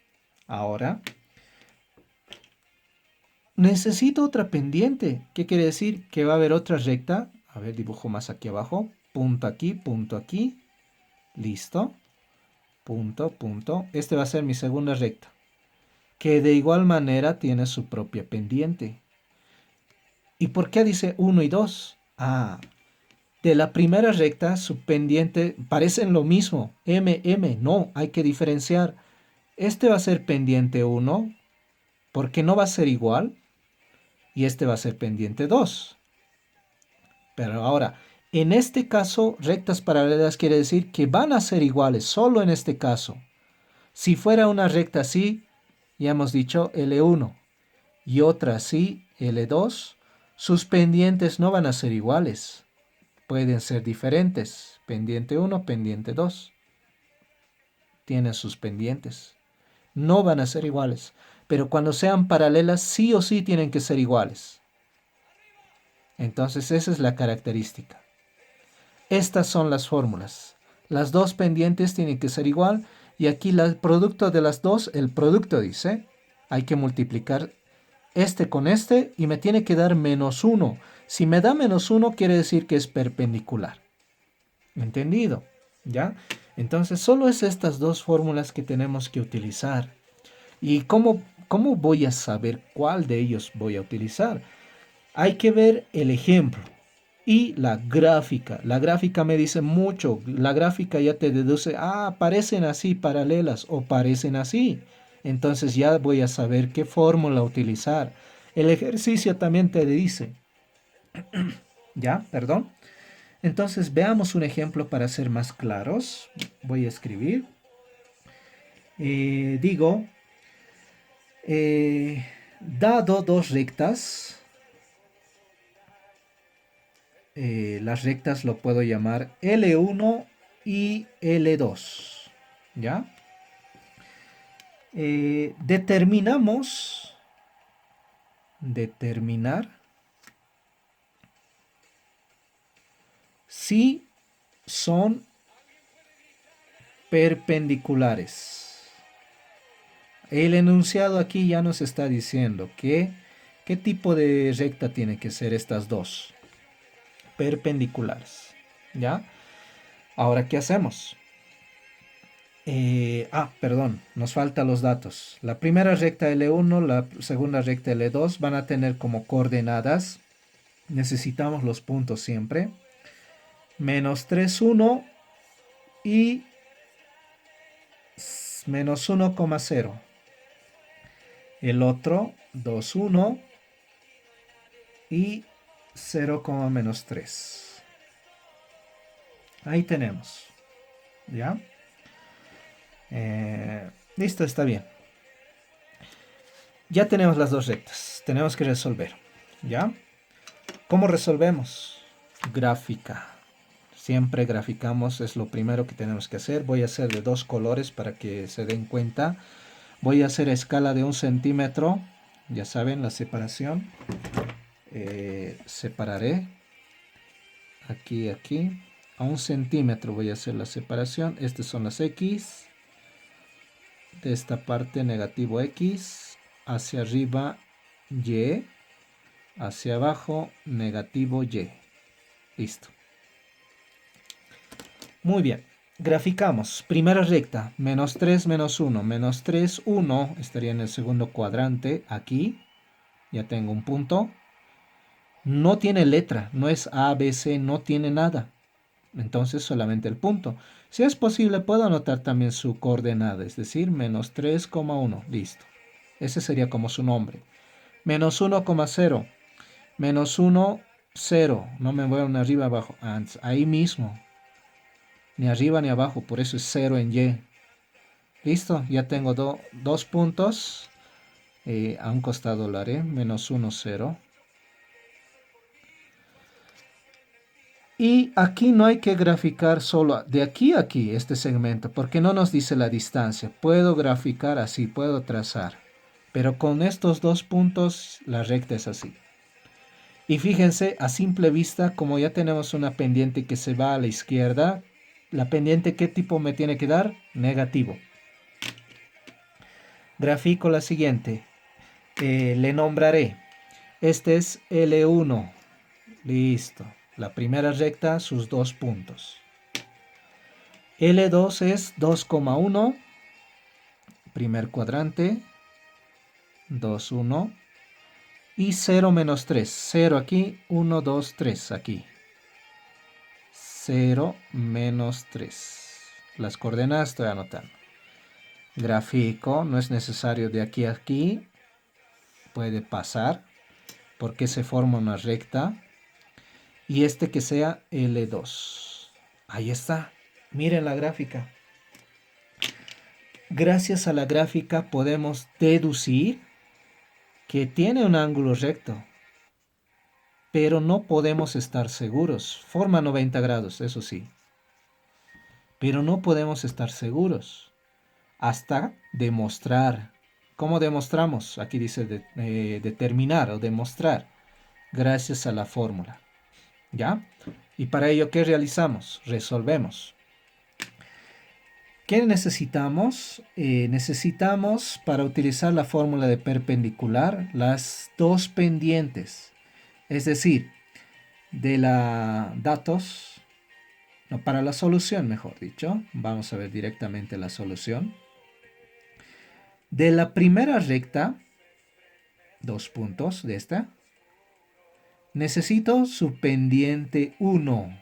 Ahora necesito otra pendiente. ¿Qué quiere decir? Que va a haber otra recta. A ver, dibujo más aquí abajo. Punto aquí. Listo. Punto. Este va a ser mi segunda recta. Que de igual manera tiene su propia pendiente. ¿Y por qué dice 1 y 2? De la primera recta, su pendiente parecen lo mismo. M. No, hay que diferenciar. Este va a ser pendiente 1 porque no va a ser igual. Y este va a ser pendiente 2. Pero ahora, en este caso, rectas paralelas quiere decir que van a ser iguales, solo en este caso. Si fuera una recta así, ya hemos dicho L1, y otra así, L2, sus pendientes no van a ser iguales. Pueden ser diferentes. Pendiente 1, pendiente 2. Tienen sus pendientes. No van a ser iguales. Pero cuando sean paralelas, sí o sí tienen que ser iguales. Entonces esa es la característica. Estas son las fórmulas. Las dos pendientes tienen que ser igual y aquí el producto de las dos, el producto dice, hay que multiplicar este con este y me tiene que dar -1. Si me da -1 quiere decir que es perpendicular. ¿Entendido? ¿Ya? Entonces solo es estas dos fórmulas que tenemos que utilizar. ¿Y cómo voy a saber cuál de ellos voy a utilizar? Hay que ver el ejemplo. Y la gráfica. La gráfica me dice mucho. La gráfica ya te deduce, parecen así paralelas o parecen así. Entonces ya voy a saber qué fórmula utilizar. El ejercicio también te dice, ¿ya? Perdón. Entonces veamos un ejemplo para ser más claros. Voy a escribir. Digo, dado dos rectas, las rectas lo puedo llamar L1 y L2. ¿Ya? Determinar si son perpendiculares. El enunciado aquí ya nos está diciendo que qué tipo de recta tiene que ser estas dos. Perpendiculares. ¿Ya? Ahora, ¿qué hacemos? Perdón, nos faltan los datos. La primera recta L1, la segunda recta L2 van a tener como coordenadas. Necesitamos los puntos siempre. Menos 3, 1 y menos 1,0. El otro 2, 1 y 0, menos 3. Ahí tenemos. ¿Ya? Listo, está bien. Ya tenemos las dos rectas. Tenemos que resolver. ¿Ya? ¿Cómo resolvemos? Gráfica. Siempre graficamos, es lo primero que tenemos que hacer. Voy a hacer de dos colores para que se den cuenta. Voy a hacer a escala de 1 centímetro. Ya saben, la separación. Separaré. Aquí, aquí. A 1 centímetro voy a hacer la separación. Estas son las X. De esta parte negativo X. Hacia arriba Y. Hacia abajo negativo Y. Listo. Muy bien. Graficamos. Primera recta. Menos 3, menos 1. Menos 3, 1. Estaría en el segundo cuadrante. Aquí. Ya tengo un punto. No tiene letra. No es A, B, C. No tiene nada. Entonces solamente el punto. Si es posible, puedo anotar también su coordenada. Es decir, menos 3,1. Listo. Ese sería como su nombre. Menos 1,0. Menos 1, 0. No me voy a arriba abajo. Ahí mismo. Ni arriba ni abajo. Por eso es 0 en Y. Listo. Ya tengo dos puntos. A un costado lo haré. Menos 1, 0. Y aquí no hay que graficar solo de aquí a aquí este segmento, porque no nos dice la distancia. Puedo graficar así, puedo trazar. Pero con estos dos puntos la recta es así. Y fíjense, a simple vista, como ya tenemos una pendiente que se va a la izquierda, la pendiente, ¿qué tipo me tiene que dar? Negativo. Grafico la siguiente. Le nombraré. Este es L1. Listo. La primera recta, sus dos puntos. L2 es 2,1. Primer cuadrante. 2, 1. Y 0 menos 3. 0 aquí. 1, 2, 3 aquí. 0 menos 3. Las coordenadas estoy anotando. Grafico. No es necesario de aquí a aquí. Puede pasar. Porque se forma una recta. Y este que sea L2. Ahí está. Miren la gráfica. Gracias a la gráfica podemos deducir que tiene un ángulo recto. Pero no podemos estar seguros. Forma 90 grados, eso sí. Pero no podemos estar seguros hasta demostrar. ¿Cómo demostramos? Aquí dice determinar o demostrar. Gracias a la fórmula. ¿Ya? Y para ello, ¿qué realizamos? Resolvemos. ¿Qué necesitamos? Necesitamos, para utilizar la fórmula de perpendicular, las dos pendientes. Es decir, de la datos, no, para la solución, mejor dicho. Vamos a ver directamente la solución. De la primera recta, dos puntos de esta, Necesito su pendiente 1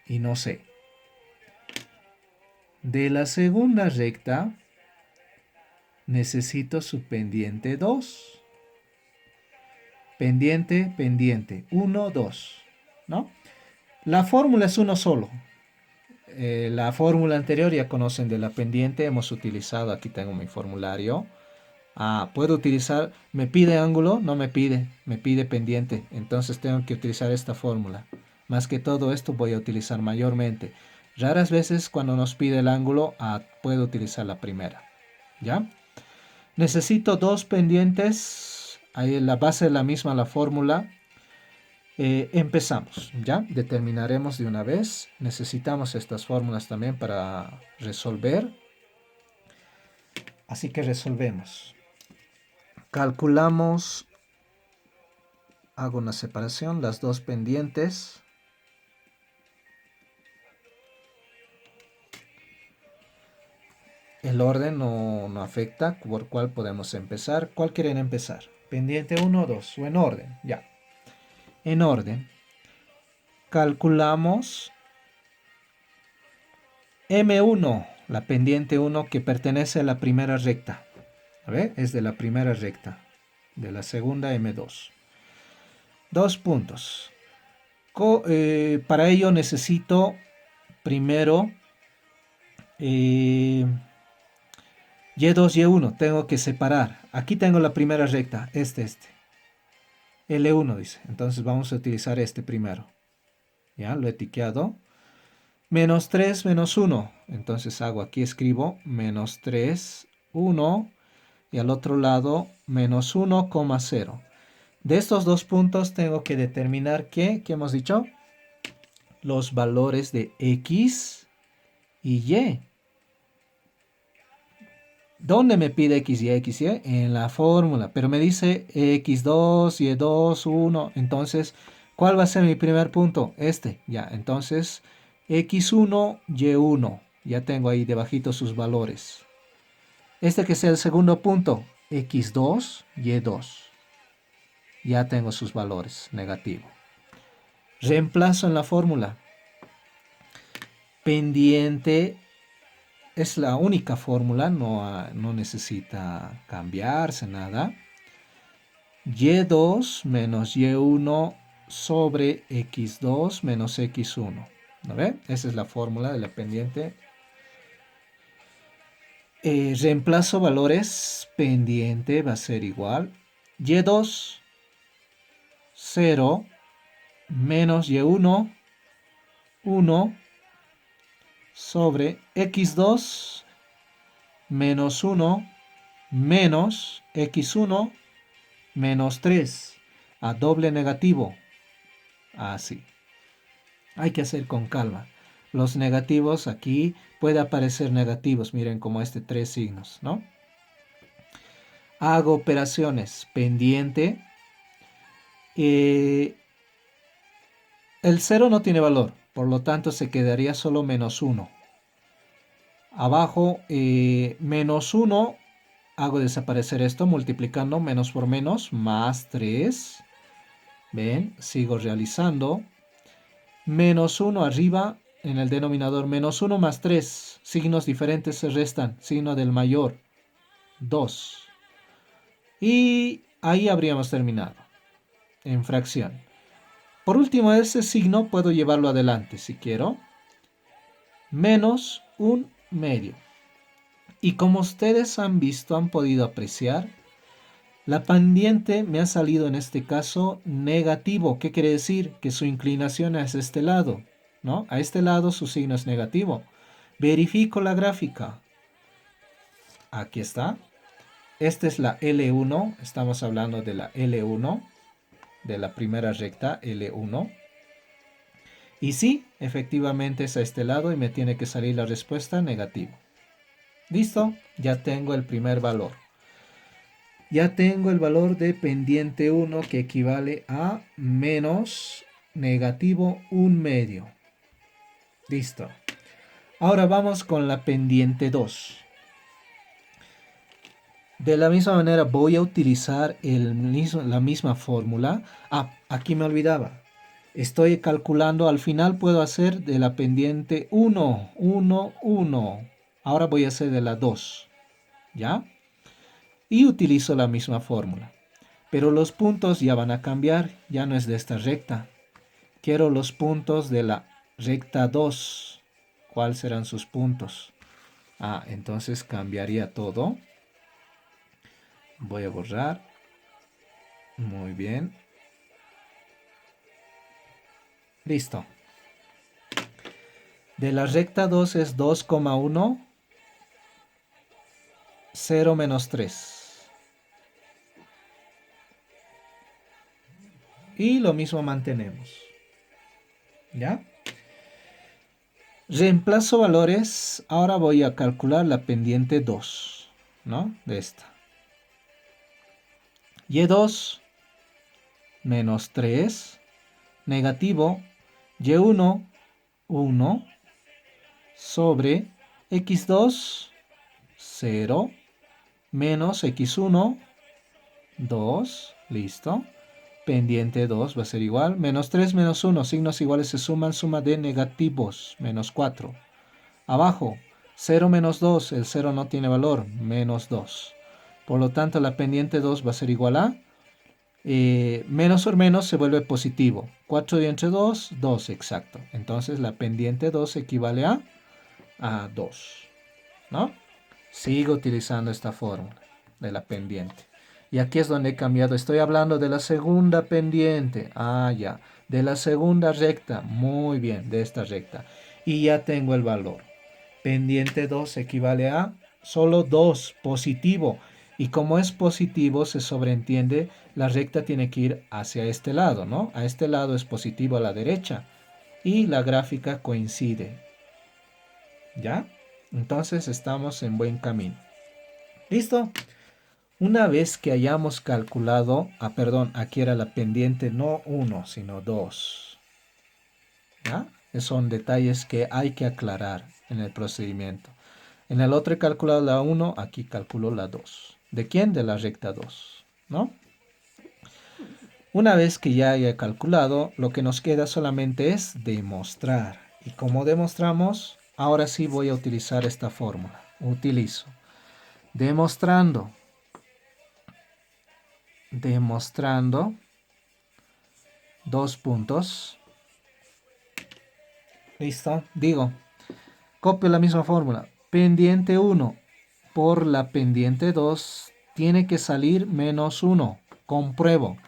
y no sé. De la segunda recta necesito su pendiente 2. Pendiente, pendiente, 1, 2, ¿no? La fórmula es uno solo. La fórmula anterior ya conocen de la pendiente, hemos utilizado, aquí tengo mi formulario. Puedo utilizar, me pide ángulo, no me pide pendiente, entonces tengo que utilizar esta fórmula. Más que todo esto voy a utilizar mayormente. Raras veces cuando nos pide el ángulo, puedo utilizar la primera, ¿ya? Necesito dos pendientes, ahí en la base es la misma la fórmula. Empezamos, ¿ya? Determinaremos de una vez. Necesitamos estas fórmulas también para resolver. Así que resolvemos. Calculamos, hago una separación, las dos pendientes. El orden no afecta, por cuál podemos empezar. ¿Cuál quieren empezar? Pendiente 1 o 2, o en orden, ya. En orden. Calculamos M1, la pendiente 1 que pertenece a la primera recta. A ver, es de la primera recta. De la segunda M2. 2 puntos. Para ello necesito primero Y2, Y1. Tengo que separar. Aquí tengo la primera recta. Este. L1 dice. Entonces vamos a utilizar este primero. Ya, lo he tiqueado. Menos 3, menos 1. Entonces hago aquí, escribo menos 3, 1. Y al otro lado, menos 1,0. De estos dos puntos tengo que determinar ¿qué hemos dicho? Los valores de X y Y. ¿Dónde me pide X y X y? En la fórmula, pero me dice X2, Y2, 1. Entonces, ¿cuál va a ser mi primer punto? Este, ya. Entonces, X1, Y1. Ya tengo ahí debajito sus valores. Este que sea el segundo punto, X2, Y2. Ya tengo sus valores, negativo. Reemplazo en la fórmula. Pendiente es la única fórmula, no necesita cambiarse nada. Y2 menos Y1 sobre X2 menos X1. ¿No ve? Esa es la fórmula de la pendiente. Reemplazo valores, pendiente va a ser igual. Y2, 0, menos Y1, 1, sobre X2, menos 1, menos X1, menos 3. A doble negativo. Así. Hay que hacer con calma. Los negativos aquí puede aparecer negativos. Miren como este 3 signos, ¿no? Hago operaciones. Pendiente. El 0 no tiene valor. Por lo tanto se quedaría solo menos 1. Abajo menos 1. Hago desaparecer esto multiplicando menos por menos. Más 3. Ven, sigo realizando. Menos 1 arriba. En el denominador menos 1 más 3. Signos diferentes se restan. Signo del mayor. 2. Y ahí habríamos terminado. En fracción. Por último, ese signo puedo llevarlo adelante si quiero. Menos 1/2. Y como ustedes han visto, han podido apreciar, la pendiente me ha salido en este caso negativo. ¿Qué quiere decir? Que su inclinación es a este lado, ¿no? A este lado su signo es negativo. Verifico la gráfica. Aquí está. Esta es la L1. Estamos hablando de la L1, de la primera recta L1. Y sí, efectivamente es a este lado y me tiene que salir la respuesta negativo. ¿Listo? Ya tengo el primer valor. Ya tengo el valor de pendiente 1 que equivale a menos negativo 1/2. Listo. Ahora vamos con la pendiente 2. De la misma manera voy a utilizar la misma fórmula. Ah, aquí me olvidaba. Estoy calculando, al final puedo hacer de la pendiente 1, 1, 1. Ahora voy a hacer de la 2, ¿ya? Y utilizo la misma fórmula. Pero los puntos ya van a cambiar, ya no es de esta recta. Quiero los puntos de la recta 2. ¿Cuáles serán sus puntos? Ah, entonces cambiaría todo. Voy a borrar. Muy bien. Listo. De la recta 2 es 2,1, 0 menos 3. Y lo mismo mantenemos. ¿Ya? Reemplazo valores. Ahora voy a calcular la pendiente 2, ¿no? De esta. Y2 menos 3, negativo, y1, 1, sobre x2, 0, menos x1, 2, listo. Pendiente 2 va a ser igual, menos 3 menos 1, signos iguales se suman, suma de negativos, menos 4. Abajo, 0 menos 2, el 0 no tiene valor, menos 2. Por lo tanto, la pendiente 2 va a ser igual a, menos por menos se vuelve positivo. 4 y entre 2, 2, exacto. Entonces, la pendiente 2 equivale a 2, ¿no? Sigo utilizando esta fórmula de la pendiente. Y aquí es donde he cambiado. Estoy hablando de la segunda pendiente. Ah, ya. De la segunda recta. Muy bien, de esta recta. Y ya tengo el valor. Pendiente 2 equivale a solo 2, positivo. Y como es positivo, se sobreentiende, la recta tiene que ir hacia este lado, ¿no? A este lado es positivo a la derecha. Y la gráfica coincide. ¿Ya? Entonces estamos en buen camino. ¿Listo? Una vez que hayamos calculado, perdón, aquí era la pendiente no 1, sino 2. ¿Ya? Son detalles que hay que aclarar en el procedimiento. En el otro he calculado la 1, aquí calculo la 2. ¿De quién? De la recta 2, ¿no? Una vez que ya haya calculado, lo que nos queda solamente es demostrar. Y como demostramos, ahora sí voy a utilizar esta fórmula. Utilizo demostrando dos puntos. Listo. Digo, copio la misma fórmula. Pendiente 1 por la pendiente 2 tiene que salir menos 1. Compruebo.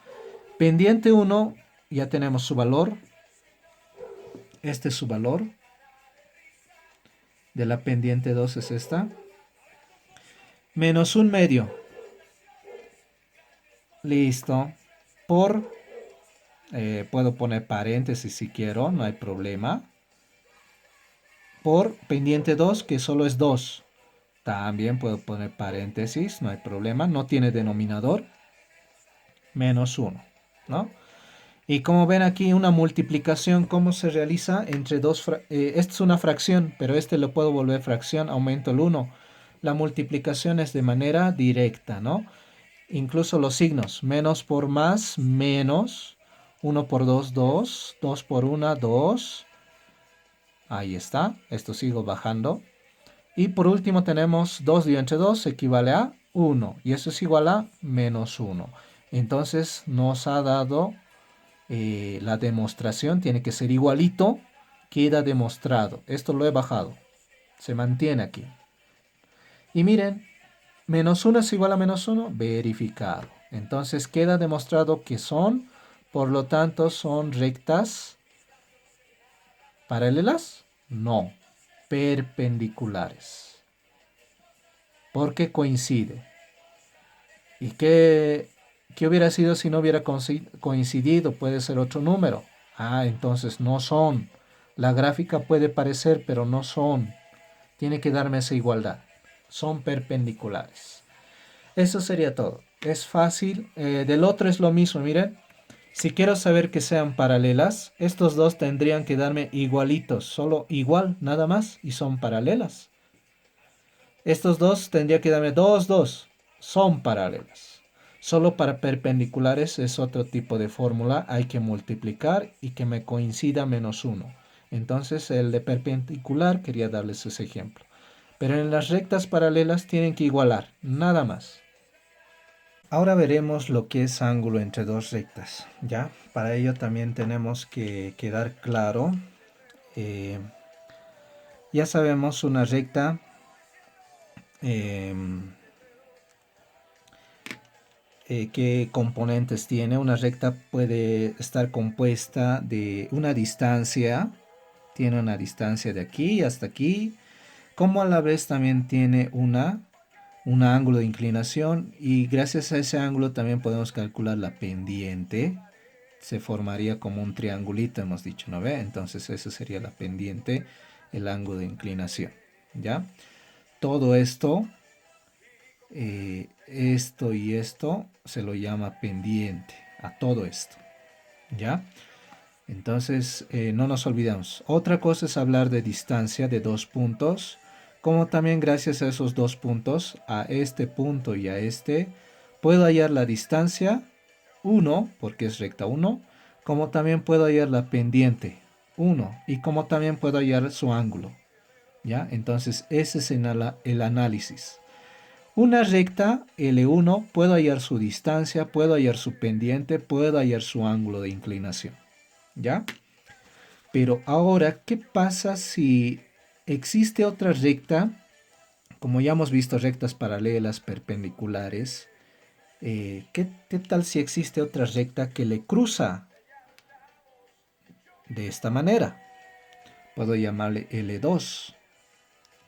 Pendiente 1 ya tenemos su valor. Este es su valor. De la pendiente 2 es esta. Menos 1/2. Listo. Por, puedo poner paréntesis si quiero, no hay problema. Por pendiente 2, que solo es 2. También puedo poner paréntesis, no hay problema. No tiene denominador. Menos 1, ¿no? Y como ven aquí, una multiplicación, ¿cómo se realiza? Entre dos, esta es una fracción, pero este lo puedo volver fracción, aumento el 1. La multiplicación es de manera directa, ¿no? Incluso los signos, menos por más, menos, 1 por 2, 2, 2 por 1, 2. Ahí está, esto sigo bajando. Y por último tenemos 2 dividido entre 2 equivale a 1. Y eso es igual a menos 1. Entonces nos ha dado la demostración, tiene que ser igualito, queda demostrado. Esto lo he bajado, se mantiene aquí. Y miren, menos 1 es igual a menos 1, verificado. Entonces queda demostrado que son, por lo tanto, son rectas paralelas, no, perpendiculares. Porque coincide. ¿Y qué hubiera sido si no hubiera coincidido? Puede ser otro número. Ah, entonces no son. La gráfica puede parecer, pero no son. Tiene que darme esa igualdad. Son perpendiculares. Eso sería todo. Es fácil. Del otro es lo mismo, miren. Si quiero saber que sean paralelas, estos dos tendrían que darme igualitos. Solo igual, nada más. Y son paralelas. Estos dos tendría que darme 2, 2. son paralelas. Solo para perpendiculares es otro tipo de fórmula, hay que multiplicar y que me coincida -1. Entonces el de perpendicular quería darles ese ejemplo. Pero en las rectas paralelas tienen que igualar, nada más. Ahora veremos lo que es ángulo entre dos rectas, ¿ya? Para ello también tenemos que quedar claro. Ya sabemos una recta qué componentes tiene. Una recta puede estar compuesta de una distancia, tiene una distancia de aquí hasta aquí, como a la vez también tiene un ángulo de inclinación, y gracias a ese ángulo también podemos calcular la pendiente. Se formaría como un triangulito, hemos dicho, ¿no ve? Entonces esa sería la pendiente, el ángulo de inclinación, ¿ya? Todo esto, esto y esto se lo llama pendiente a todo esto, ¿ya? Entonces no nos olvidemos. Otra cosa es hablar de distancia de dos puntos, como también gracias a esos dos puntos, a este punto y a este, puedo hallar la distancia 1, porque es recta 1, como también puedo hallar la pendiente 1, y como también puedo hallar su ángulo, ¿ya? Entonces ese es el análisis. Una recta L1, puedo hallar su distancia, puedo hallar su pendiente, puedo hallar su ángulo de inclinación, ¿ya? Pero ahora, ¿qué pasa si existe otra recta? Como ya hemos visto, rectas paralelas, perpendiculares. ¿Qué tal si existe otra recta que le cruza de esta manera? Puedo llamarle L2.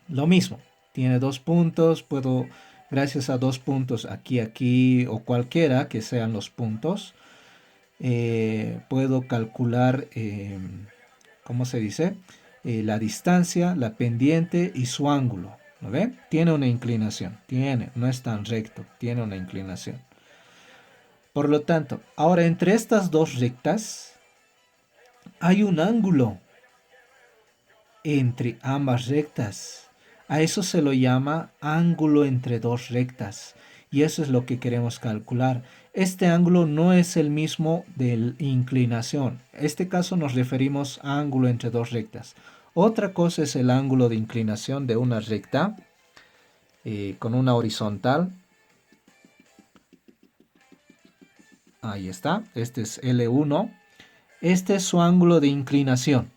Lo mismo, tiene dos puntos, puedo, gracias a dos puntos aquí, aquí o cualquiera que sean los puntos, puedo calcular, ¿cómo se dice? La distancia, la pendiente y su ángulo. ¿Lo ve? Tiene una inclinación, no es tan recto, tiene una inclinación. Por lo tanto, ahora entre estas dos rectas hay un ángulo entre ambas rectas. A eso se lo llama ángulo entre dos rectas. Y eso es lo que queremos calcular. Este ángulo no es el mismo de inclinación. En este caso nos referimos a ángulo entre dos rectas. Otra cosa es el ángulo de inclinación de una recta con una horizontal. Ahí está. Este es L1. Este es su ángulo de inclinación.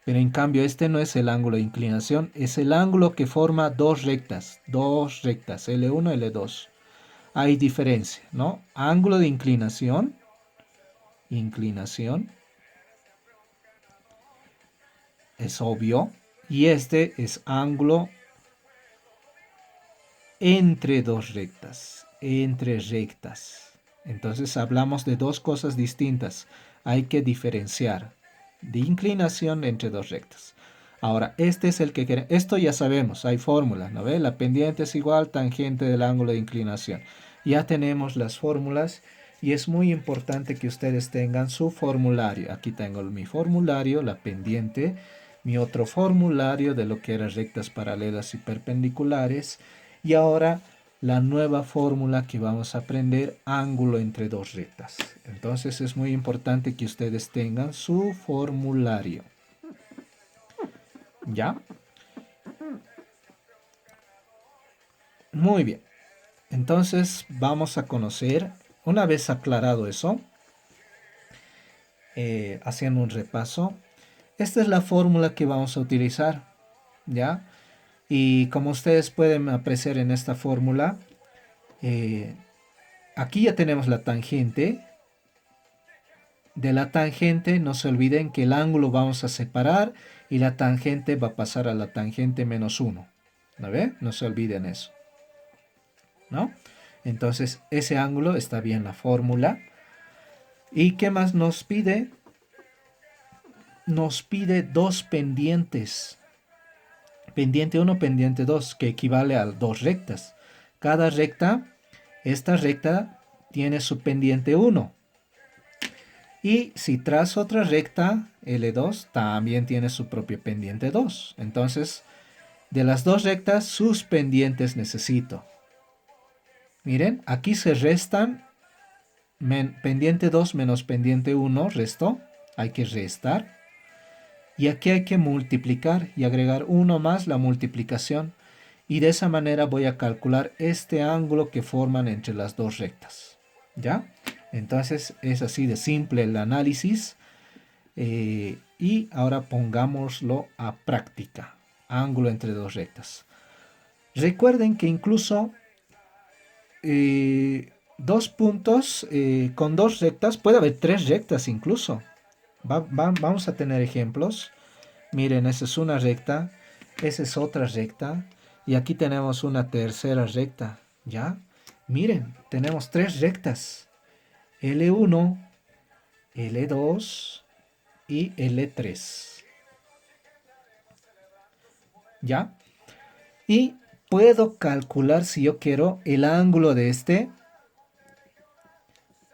Pero en cambio este no es el ángulo de inclinación, es el ángulo que forma dos rectas, L1, L2. Hay diferencia, ¿no? Ángulo de inclinación, es obvio, y este es ángulo entre dos rectas, entre rectas. Entonces hablamos de dos cosas distintas, hay que diferenciar de inclinación entre dos rectas. Ahora, este es el que queremos. Esto ya sabemos, hay fórmulas, ¿no ve? La pendiente es igual tangente del ángulo de inclinación. Ya tenemos las fórmulas y es muy importante que ustedes tengan su formulario. Aquí tengo mi formulario, la pendiente, mi otro formulario de lo que eran rectas paralelas y perpendiculares. Y ahora la nueva fórmula que vamos a aprender, ángulo entre dos rectas. Entonces es muy importante que ustedes tengan su formulario. ¿Ya? Muy bien. Entonces vamos a conocer, una vez aclarado eso, haciendo un repaso, esta es la fórmula que vamos a utilizar, ¿ya? Y como ustedes pueden apreciar en esta fórmula, aquí ya tenemos la tangente. De la tangente no se olviden que el ángulo vamos a separar y la tangente va a pasar a la tangente -1. ¿No ve? No se olviden eso, ¿no? Entonces ese ángulo está bien la fórmula. ¿Y qué más nos pide? Nos pide dos pendientes. Pendiente 1, pendiente 2, que equivale a dos rectas. Cada recta, esta recta tiene su pendiente 1. Y si trazo otra recta, L2, también tiene su propio pendiente 2. Entonces, de las dos rectas, sus pendientes necesito. Miren, aquí se restan pendiente 2 menos pendiente 1, restó. Hay que restar. Y aquí hay que multiplicar y agregar 1 más la multiplicación. Y de esa manera voy a calcular este ángulo que forman entre las dos rectas. ¿Ya? Entonces es así de simple el análisis. Y ahora pongámoslo a práctica. Ángulo entre dos rectas. Recuerden que incluso dos puntos con dos rectas, puede haber tres rectas incluso. Vamos a tener ejemplos. Miren, esa es una recta, esa es otra recta, y aquí tenemos una tercera recta, ¿ya? Miren, tenemos tres rectas, L1, L2 y L3, ¿ya? Y puedo calcular, si yo quiero, el ángulo de este,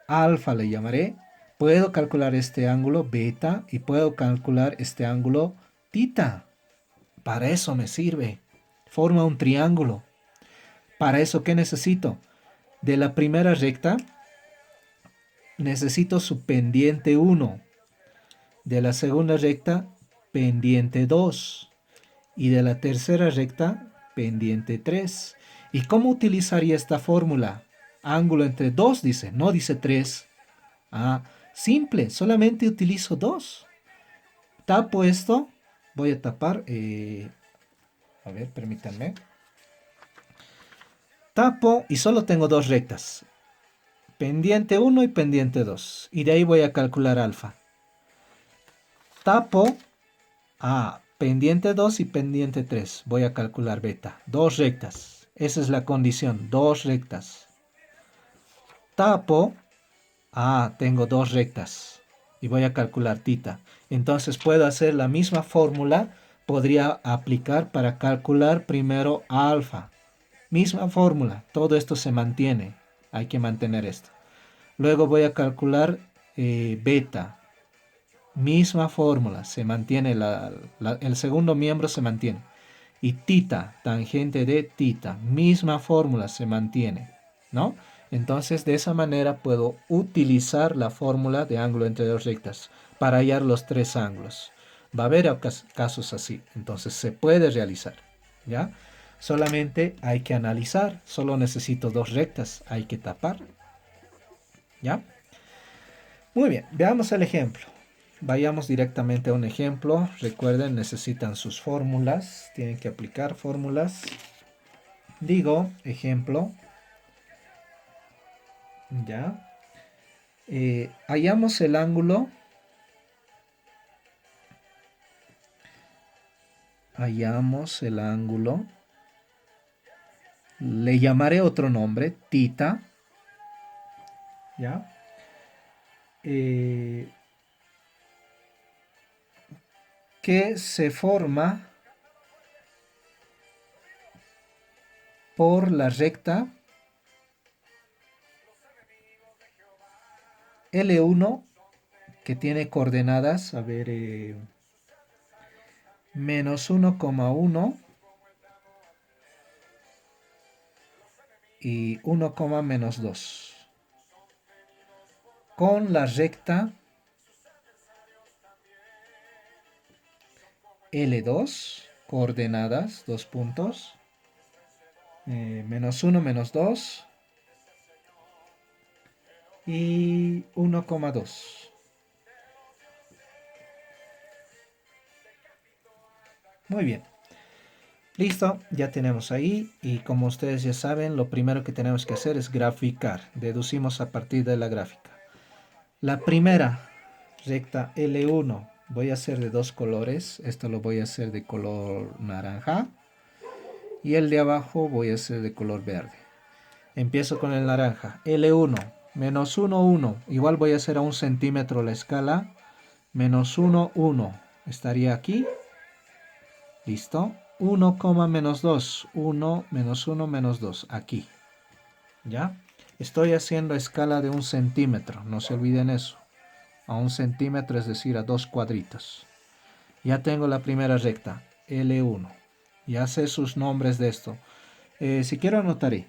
alfa le llamaré. Puedo calcular este ángulo beta y puedo calcular este ángulo tita. Para eso me sirve. Forma un triángulo. Para eso, ¿qué necesito? De la primera recta, necesito su pendiente 1. De la segunda recta, pendiente 2. Y de la tercera recta, pendiente 3. ¿Y cómo utilizaría esta fórmula? Ángulo entre 2 dice, no dice 3. Ah, simple, solamente utilizo 2. Tapo esto, voy a tapar, a ver, permítanme. Tapo y solo tengo dos rectas, pendiente 1 y pendiente 2. Y de ahí voy a calcular alfa. Tapo a pendiente 2 y pendiente 3. Voy a calcular beta. Dos rectas. Esa es la condición, dos rectas. Tapo tengo dos rectas y voy a calcular tita. Entonces puedo hacer la misma fórmula, podría aplicar para calcular primero alfa. Misma fórmula, todo esto se mantiene, hay que mantener esto. Luego voy a calcular beta. Misma fórmula, se mantiene, el segundo miembro se mantiene. Y tita, tangente de tita, misma fórmula, se mantiene, ¿no? Entonces de esa manera puedo utilizar la fórmula de ángulo entre dos rectas para hallar los tres ángulos. Va a haber casos así, entonces se puede realizar, ¿ya? Solamente hay que analizar, solo necesito dos rectas, hay que tapar, ¿ya? Muy bien, veamos el ejemplo. Vayamos directamente a un ejemplo. Recuerden, necesitan sus fórmulas, tienen que aplicar fórmulas. Digo, ejemplo, ya. Hallamos el ángulo. Hallamos el ángulo. Le llamaré otro nombre, tita. ¿Ya? Que se forma por la recta L1 que tiene coordenadas, a ver, menos 1,1 y 1, menos 2. Con la recta L2, coordenadas, dos puntos, menos 1, menos 2 y 1,2. Muy bien. Listo, ya tenemos ahí y como ustedes ya saben, lo primero que tenemos que hacer es graficar. Deducimos a partir de la gráfica. La primera recta L1 voy a hacer de dos colores. Esto lo voy a hacer de color naranja y el de abajo voy a hacer de color verde. Empiezo con el naranja. L1, menos 1, 1. Igual voy a hacer a 1 centímetro la escala. Menos 1, 1. Estaría aquí. Listo. 1, menos 2. 1, menos 1, menos 2. Aquí. ¿Ya? Estoy haciendo escala de 1 centímetro. No se olviden eso. A 1 centímetro, es decir, a 2 cuadritos. Ya tengo la primera recta. L1. Ya sé sus nombres de esto. Si quiero anotaré.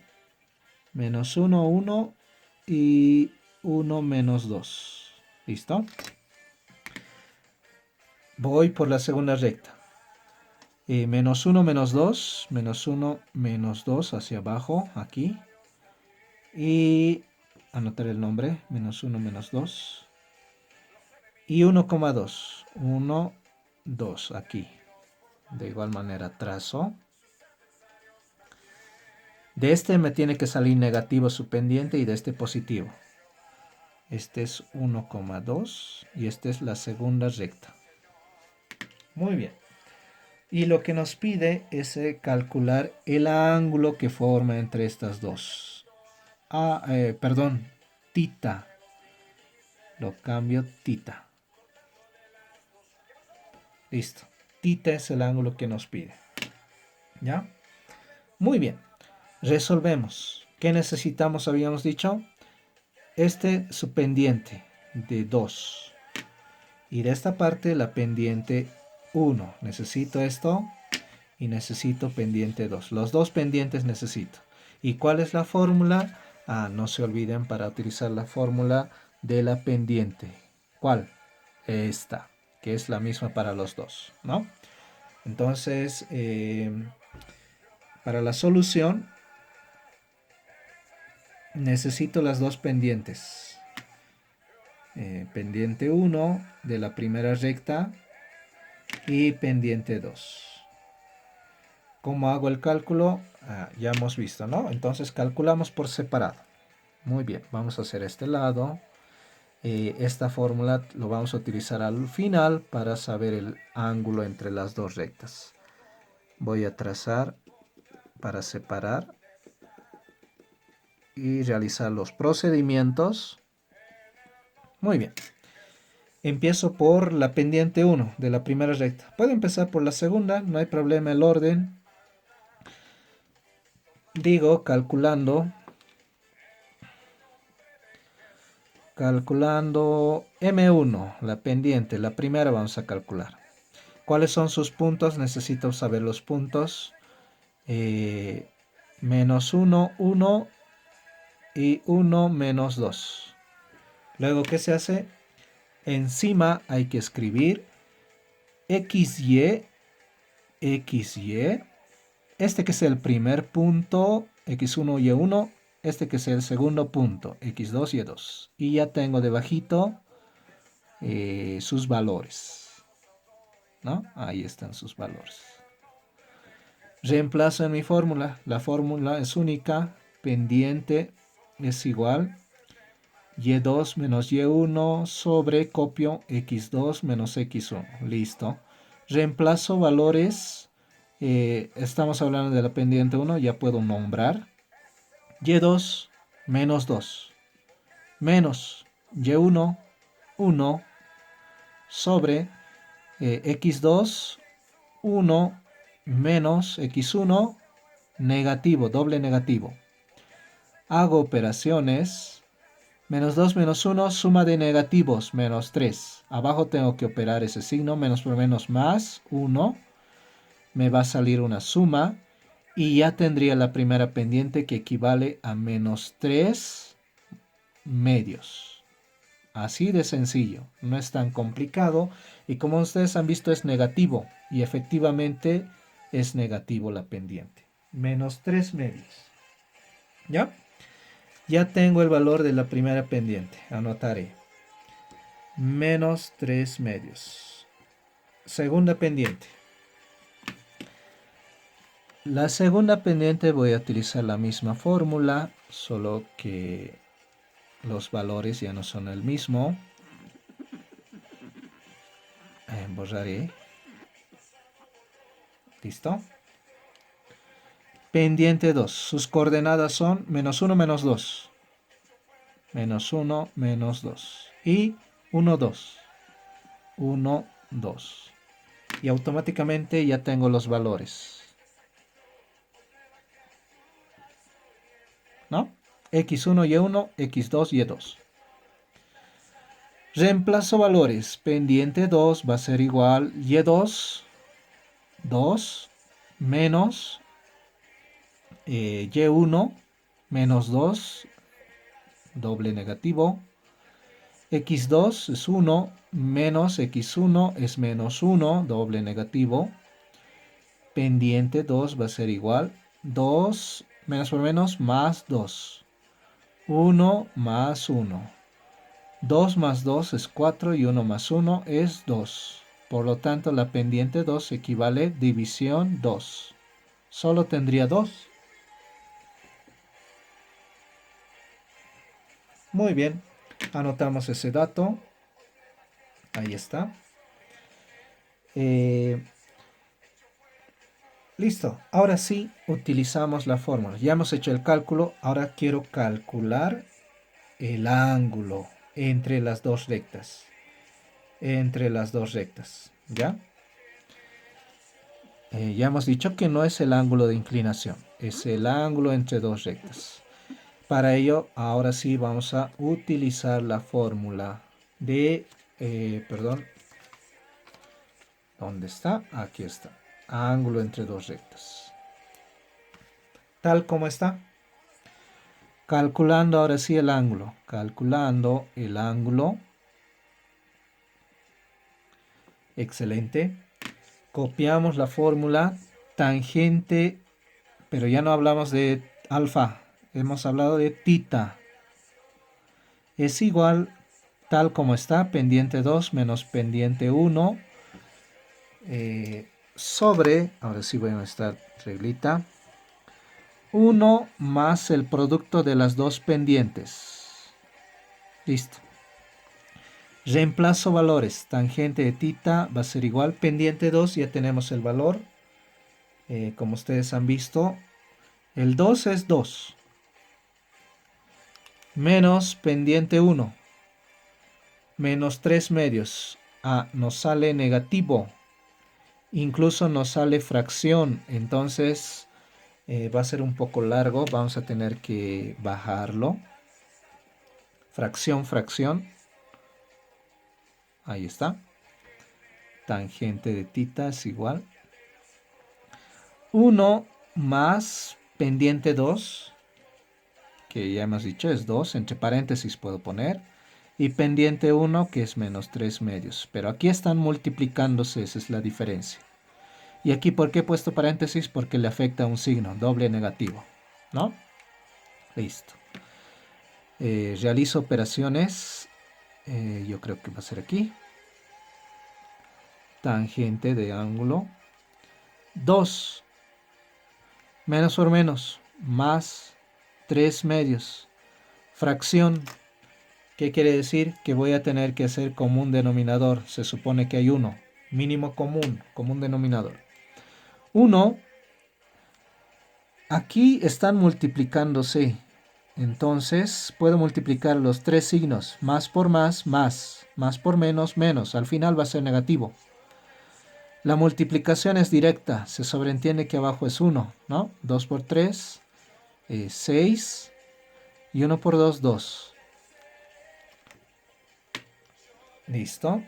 Menos 1, 1 y 1 menos 2. ¿Listo? Voy por la segunda recta. Menos 1, menos 2. Menos 1, menos 2 hacia abajo, aquí. Y anotar el nombre. Menos 1, menos 2. Y 1,2. 1, 2 aquí. De igual manera trazo. De este me tiene que salir negativo su pendiente y de este positivo. Este es 1,2 y esta es la segunda recta. Muy bien. Y lo que nos pide es calcular el ángulo que forma entre estas dos. Perdón, tita. Lo cambio tita. Listo. Tita es el ángulo que nos pide. ¿Ya? Muy bien. Resolvemos. ¿Qué necesitamos? Habíamos dicho. Su pendiente de 2. Y de esta parte la pendiente 1. Necesito esto y necesito pendiente 2. Los dos pendientes necesito. ¿Y cuál es la fórmula? No se olviden para utilizar la fórmula de la pendiente. ¿Cuál? Esta, que es la misma para los dos, ¿no? Entonces, para la solución necesito las dos pendientes. Pendiente 1 de la primera recta y pendiente 2. ¿Cómo hago el cálculo? Ya hemos visto, ¿no? Entonces calculamos por separado. Muy bien, vamos a hacer este lado. Esta fórmula lo vamos a utilizar al final para saber el ángulo entre las dos rectas. Voy a trazar para separar y realizar los procedimientos. Muy bien. Empiezo por la pendiente 1 de la primera recta. Puedo empezar por la segunda, no hay problema el orden. Digo, calculando M1, la pendiente, la primera vamos a calcular. ¿Cuáles son sus puntos? Necesito saber los puntos. Menos 1, 1 y 1 menos 2. Luego, ¿qué se hace? Encima hay que escribir XY, XY. Este que es el primer punto, X1, Y1. Este que es el segundo punto, X2, Y2. Y ya tengo debajito sus valores, ¿no? Ahí están sus valores. Reemplazo en mi fórmula. La fórmula es única. Pendiente es igual Y2 menos Y1 sobre copio X2 menos X1. Listo. Reemplazo valores. Estamos hablando de la pendiente 1. Ya puedo nombrar. Y2 menos 2. Menos Y1 1 sobre X2 1 menos X1 negativo, doble negativo. Hago operaciones. Menos 2 menos 1, suma de negativos, menos 3. Abajo tengo que operar ese signo, menos por menos más 1. Me va a salir una suma. Y ya tendría la primera pendiente que equivale a menos 3 medios. Así de sencillo, no es tan complicado. Y como ustedes han visto es negativo. Y efectivamente es negativo la pendiente. Menos 3 medios. ¿Ya? Ya tengo el valor de la primera pendiente. Anotaré. Menos 3 medios. Segunda pendiente. La segunda pendiente voy a utilizar la misma fórmula, solo que los valores ya no son el mismo. Borraré. ¿Listo? Pendiente 2. Sus coordenadas son menos 1, menos 2. Menos 1, menos 2. Y 1, 2. 1, 2. Y automáticamente ya tengo los valores. ¿No? X1, Y1, X2, Y2. Reemplazo valores. Pendiente 2 va a ser igual Y2, 2, menos Y1, menos 2, doble negativo. X2 es 1, menos X1 es menos 1, doble negativo. Pendiente 2 va a ser igual 2 menos por menos más 2. 1 más 1. 2 más 2 es 4 y 1 más 1 es 2. Por lo tanto, la pendiente 2 equivale a división 2. Solo tendría 2. Muy bien, anotamos ese dato. Ahí está. Listo. Ahora sí utilizamos la fórmula. Ya hemos hecho el cálculo. Ahora quiero calcular el ángulo entre las dos rectas. Entre las dos rectas. ¿Ya? Ya hemos dicho que no es el ángulo de inclinación. Es el ángulo entre dos rectas. Para ello, ahora sí vamos a utilizar la fórmula de... perdón. ¿Dónde está? Aquí está. Ángulo entre dos rectas. Tal como está. Calculando ahora sí el ángulo. Calculando el ángulo. Excelente. Copiamos la fórmula. Tangente, pero ya no hablamos de alfa. Hemos hablado de tita. Es igual, tal como está, pendiente 2 menos pendiente 1. Sobre, ahora sí voy a estar reglita. 1 más el producto de las dos pendientes. Listo. Reemplazo valores. Tangente de tita va a ser igual. Pendiente 2, ya tenemos el valor. Como ustedes han visto, el 2 es 2. Menos pendiente 1. Menos 3 medios. Nos sale negativo. Incluso nos sale fracción. Entonces va a ser un poco largo. Vamos a tener que bajarlo. Fracción, fracción. Ahí está. Tangente de tita es igual. 1 más pendiente 2. Que ya hemos dicho es 2. Entre paréntesis puedo poner. Y pendiente 1 que es menos 3 medios. Pero aquí están multiplicándose. Esa es la diferencia. Y aquí, ¿por qué he puesto paréntesis? Porque le afecta un signo, doble negativo, ¿no? Listo. Realizo operaciones. Yo creo que va a ser aquí. Tangente de ángulo. 2. Menos por menos. Más 3 medios. Fracción. ¿Qué quiere decir? Que voy a tener que hacer común denominador. Se supone que hay 1. Mínimo común. Común denominador. 1. Aquí están multiplicándose. Entonces puedo multiplicar los tres signos. Más por más, más. Más por menos, menos. Al final va a ser negativo. La multiplicación es directa. Se sobreentiende que abajo es 1, ¿no? 2 por 3, 6. Y 1 por 2, 2. Listo.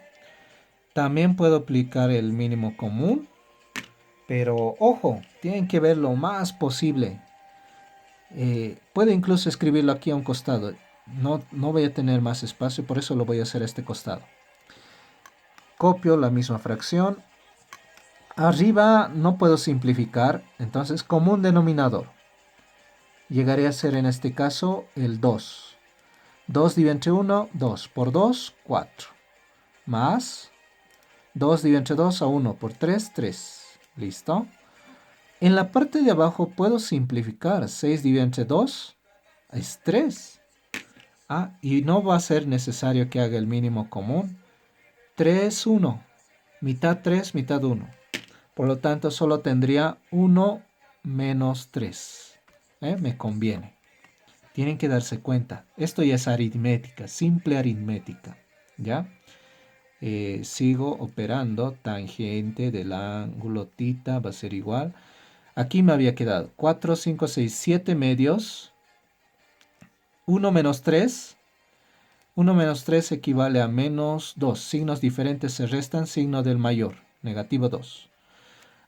También puedo aplicar el mínimo común. Pero ojo, tienen que ver lo más posible. Puedo incluso escribirlo aquí a un costado. No voy a tener más espacio, por eso lo voy a hacer a este costado. Copio la misma fracción. Arriba no puedo simplificar, entonces común denominador. Llegaré a ser en este caso el 2. 2 dividido entre 1, 2. Por 2, 4. Más 2 dividido entre 2 a 1 por 3, 3. ¿Listo? En la parte de abajo puedo simplificar. 6 dividido entre 2 es 3. Y no va a ser necesario que haga el mínimo común. 3, 1. Mitad 3, mitad 1. Por lo tanto, solo tendría 1 menos 3. Me conviene. Tienen que darse cuenta. Esto ya es aritmética, simple aritmética. ¿Ya? Sigo operando. Tangente del ángulo tita va a ser igual. Aquí me había quedado 4, 5, 6, 7 medios. 1 menos 3. 1 menos 3 equivale a menos 2. Signos diferentes se restan. Signo del mayor. Negativo 2.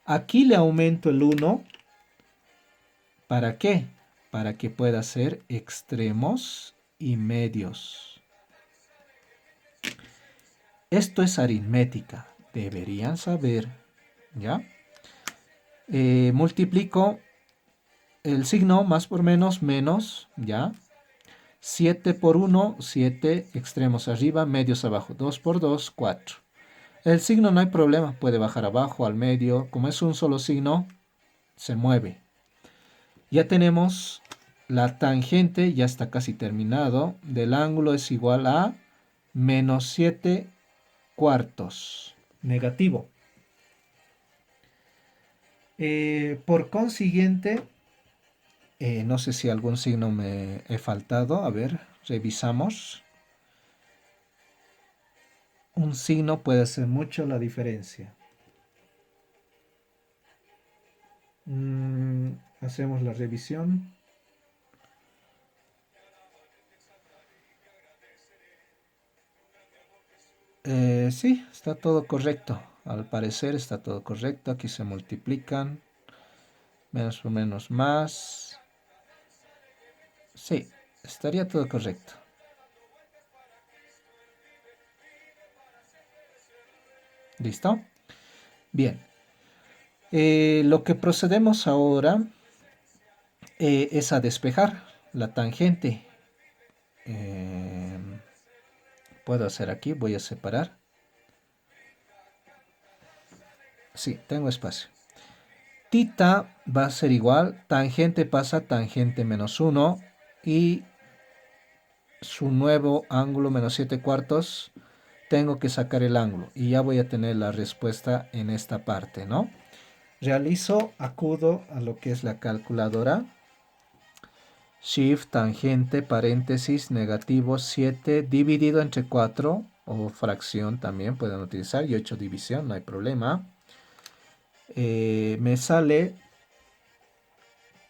Aquí le aumento el 1. ¿Para qué? para que pueda ser extremos y medios. Esto es aritmética, deberían saber, ¿ya? Multiplico el signo más por menos, menos, ¿ya? 7 por 1, 7, extremos arriba, medios abajo, 2 por 2, 4. El signo no hay problema, puede bajar abajo, al medio, como es un solo signo, se mueve. Ya tenemos la tangente, ya está casi terminado, del ángulo es igual a menos 7 cuartos, negativo. Por consiguiente, no sé si algún signo me he faltado, a ver, revisamos. Un signo puede hacer mucho la diferencia. Hacemos la revisión. Sí, está todo correcto. Al parecer está todo correcto. Aquí se multiplican. Menos por menos más. Sí, estaría todo correcto. ¿Listo? Bien. Lo que procedemos ahora es a despejar la tangente. Puedo hacer aquí, voy a separar. Sí, tengo espacio. Tita va a ser igual, tangente pasa tangente menos 1 y su nuevo ángulo menos 7 cuartos, tengo que sacar el ángulo y ya voy a tener la respuesta en esta parte, ¿no? Acudo a lo que es la calculadora. Shift, tangente, paréntesis, negativo 7 dividido entre 4 o fracción también pueden utilizar y 8 división, no hay problema. Me sale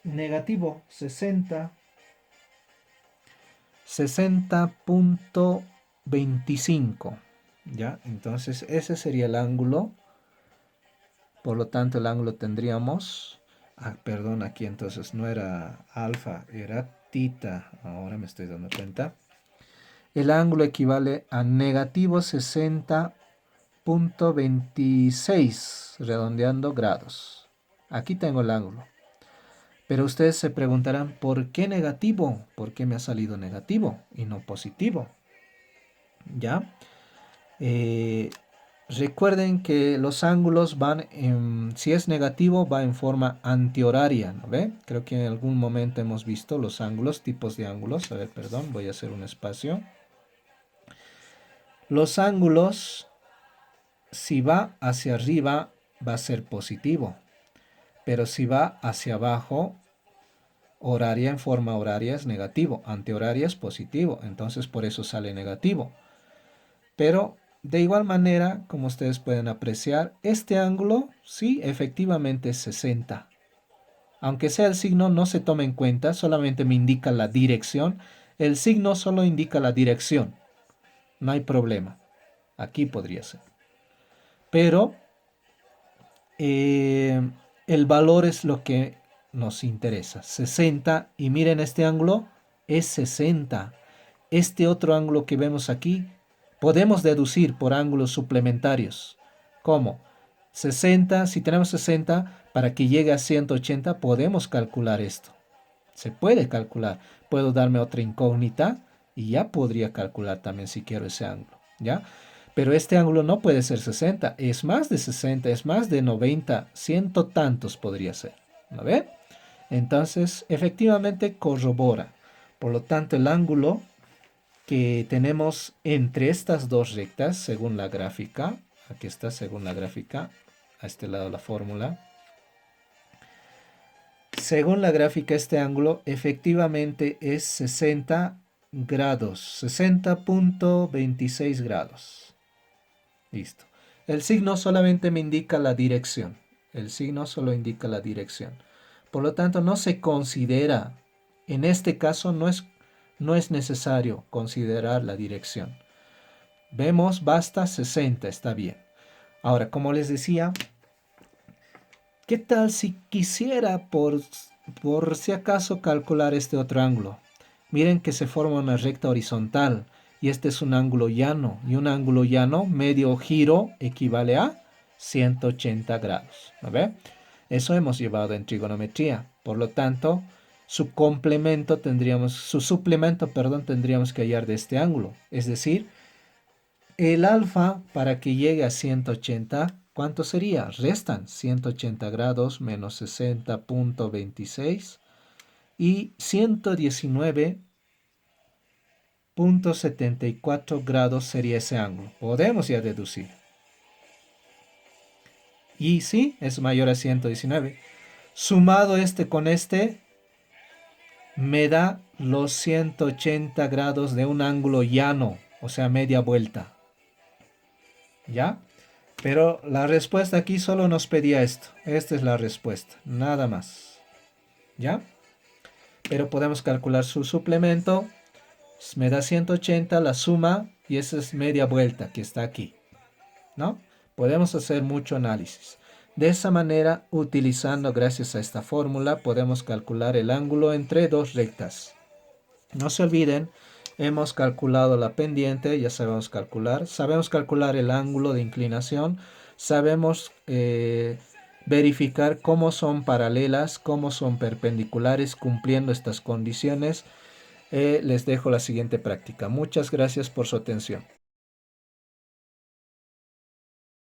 negativo 60.25, ¿ya? Entonces ese sería el ángulo. Por lo tanto, el ángulo tendríamos... perdón, aquí entonces no era alfa, era tita. Ahora me estoy dando cuenta. El ángulo equivale a negativo 60.26, redondeando grados. Aquí tengo el ángulo. Pero ustedes se preguntarán, ¿por qué negativo? ¿Por qué me ha salido negativo y no positivo? ¿Ya? Recuerden que los ángulos van si es negativo, va en forma antihoraria, ¿no ve? Creo que en algún momento hemos visto los ángulos, tipos de ángulos. A ver, perdón, voy a hacer un espacio. Los ángulos, si va hacia arriba, va a ser positivo. Pero si va hacia abajo, horaria en forma horaria es negativo, antihoraria es positivo, entonces por eso sale negativo. Pero de igual manera, como ustedes pueden apreciar, este ángulo sí efectivamente es 60. Aunque sea el signo no se toma en cuenta, solamente me indica la dirección. El signo solo indica la dirección, no hay problema. Aquí podría ser. Pero el valor es lo que nos interesa. 60 y miren este ángulo es 60. Este otro ángulo que vemos aquí podemos deducir por ángulos suplementarios. ¿Cómo? 60, si tenemos 60, para que llegue a 180 podemos calcular esto. Se puede calcular. Puedo darme otra incógnita y ya podría calcular también si quiero ese ángulo. ¿Ya? Pero este ángulo no puede ser 60, es más de 60, es más de 90, ciento tantos podría ser. ¿No ve? Entonces, efectivamente corrobora. Por lo tanto, el ángulo que tenemos entre estas dos rectas, según la gráfica, aquí está, según la gráfica, a este lado la fórmula. Según la gráfica, este ángulo efectivamente es 60 grados, 60.26 grados. Listo. El signo solamente me indica la dirección. El signo solo indica la dirección. Por lo tanto, no se considera, en este caso no es necesario considerar la dirección. Vemos, basta 60, está bien. Ahora, como les decía, ¿qué tal si quisiera por por si acaso calcular este otro ángulo. Miren que se forma una recta horizontal y este es un ángulo llano. Y un ángulo llano, medio giro, equivale a 180 grados. ¿No ve? Eso hemos llevado en trigonometría. Por lo tanto, su suplemento, perdón, tendríamos que hallar de este ángulo. Es decir, el alfa para que llegue a 180, ¿cuánto sería? Restan 180 grados menos 60.26 y 119.74 grados sería ese ángulo. Podemos ya deducir. Y sí, es mayor a 119. Sumado este con este, me da los 180 grados de un ángulo llano, o sea, media vuelta. ¿Ya? Pero la respuesta aquí solo nos pedía esto. Esta es la respuesta, nada más. ¿Ya? Pero podemos calcular su suplemento. Me da 180 la suma y esa es media vuelta que está aquí. ¿No? Podemos hacer mucho análisis. De esa manera, utilizando gracias a esta fórmula, podemos calcular el ángulo entre dos rectas. No se olviden, hemos calculado la pendiente, ya sabemos calcular el ángulo de inclinación, sabemos verificar cómo son paralelas, cómo son perpendiculares cumpliendo estas condiciones. Les dejo la siguiente práctica. Muchas gracias por su atención.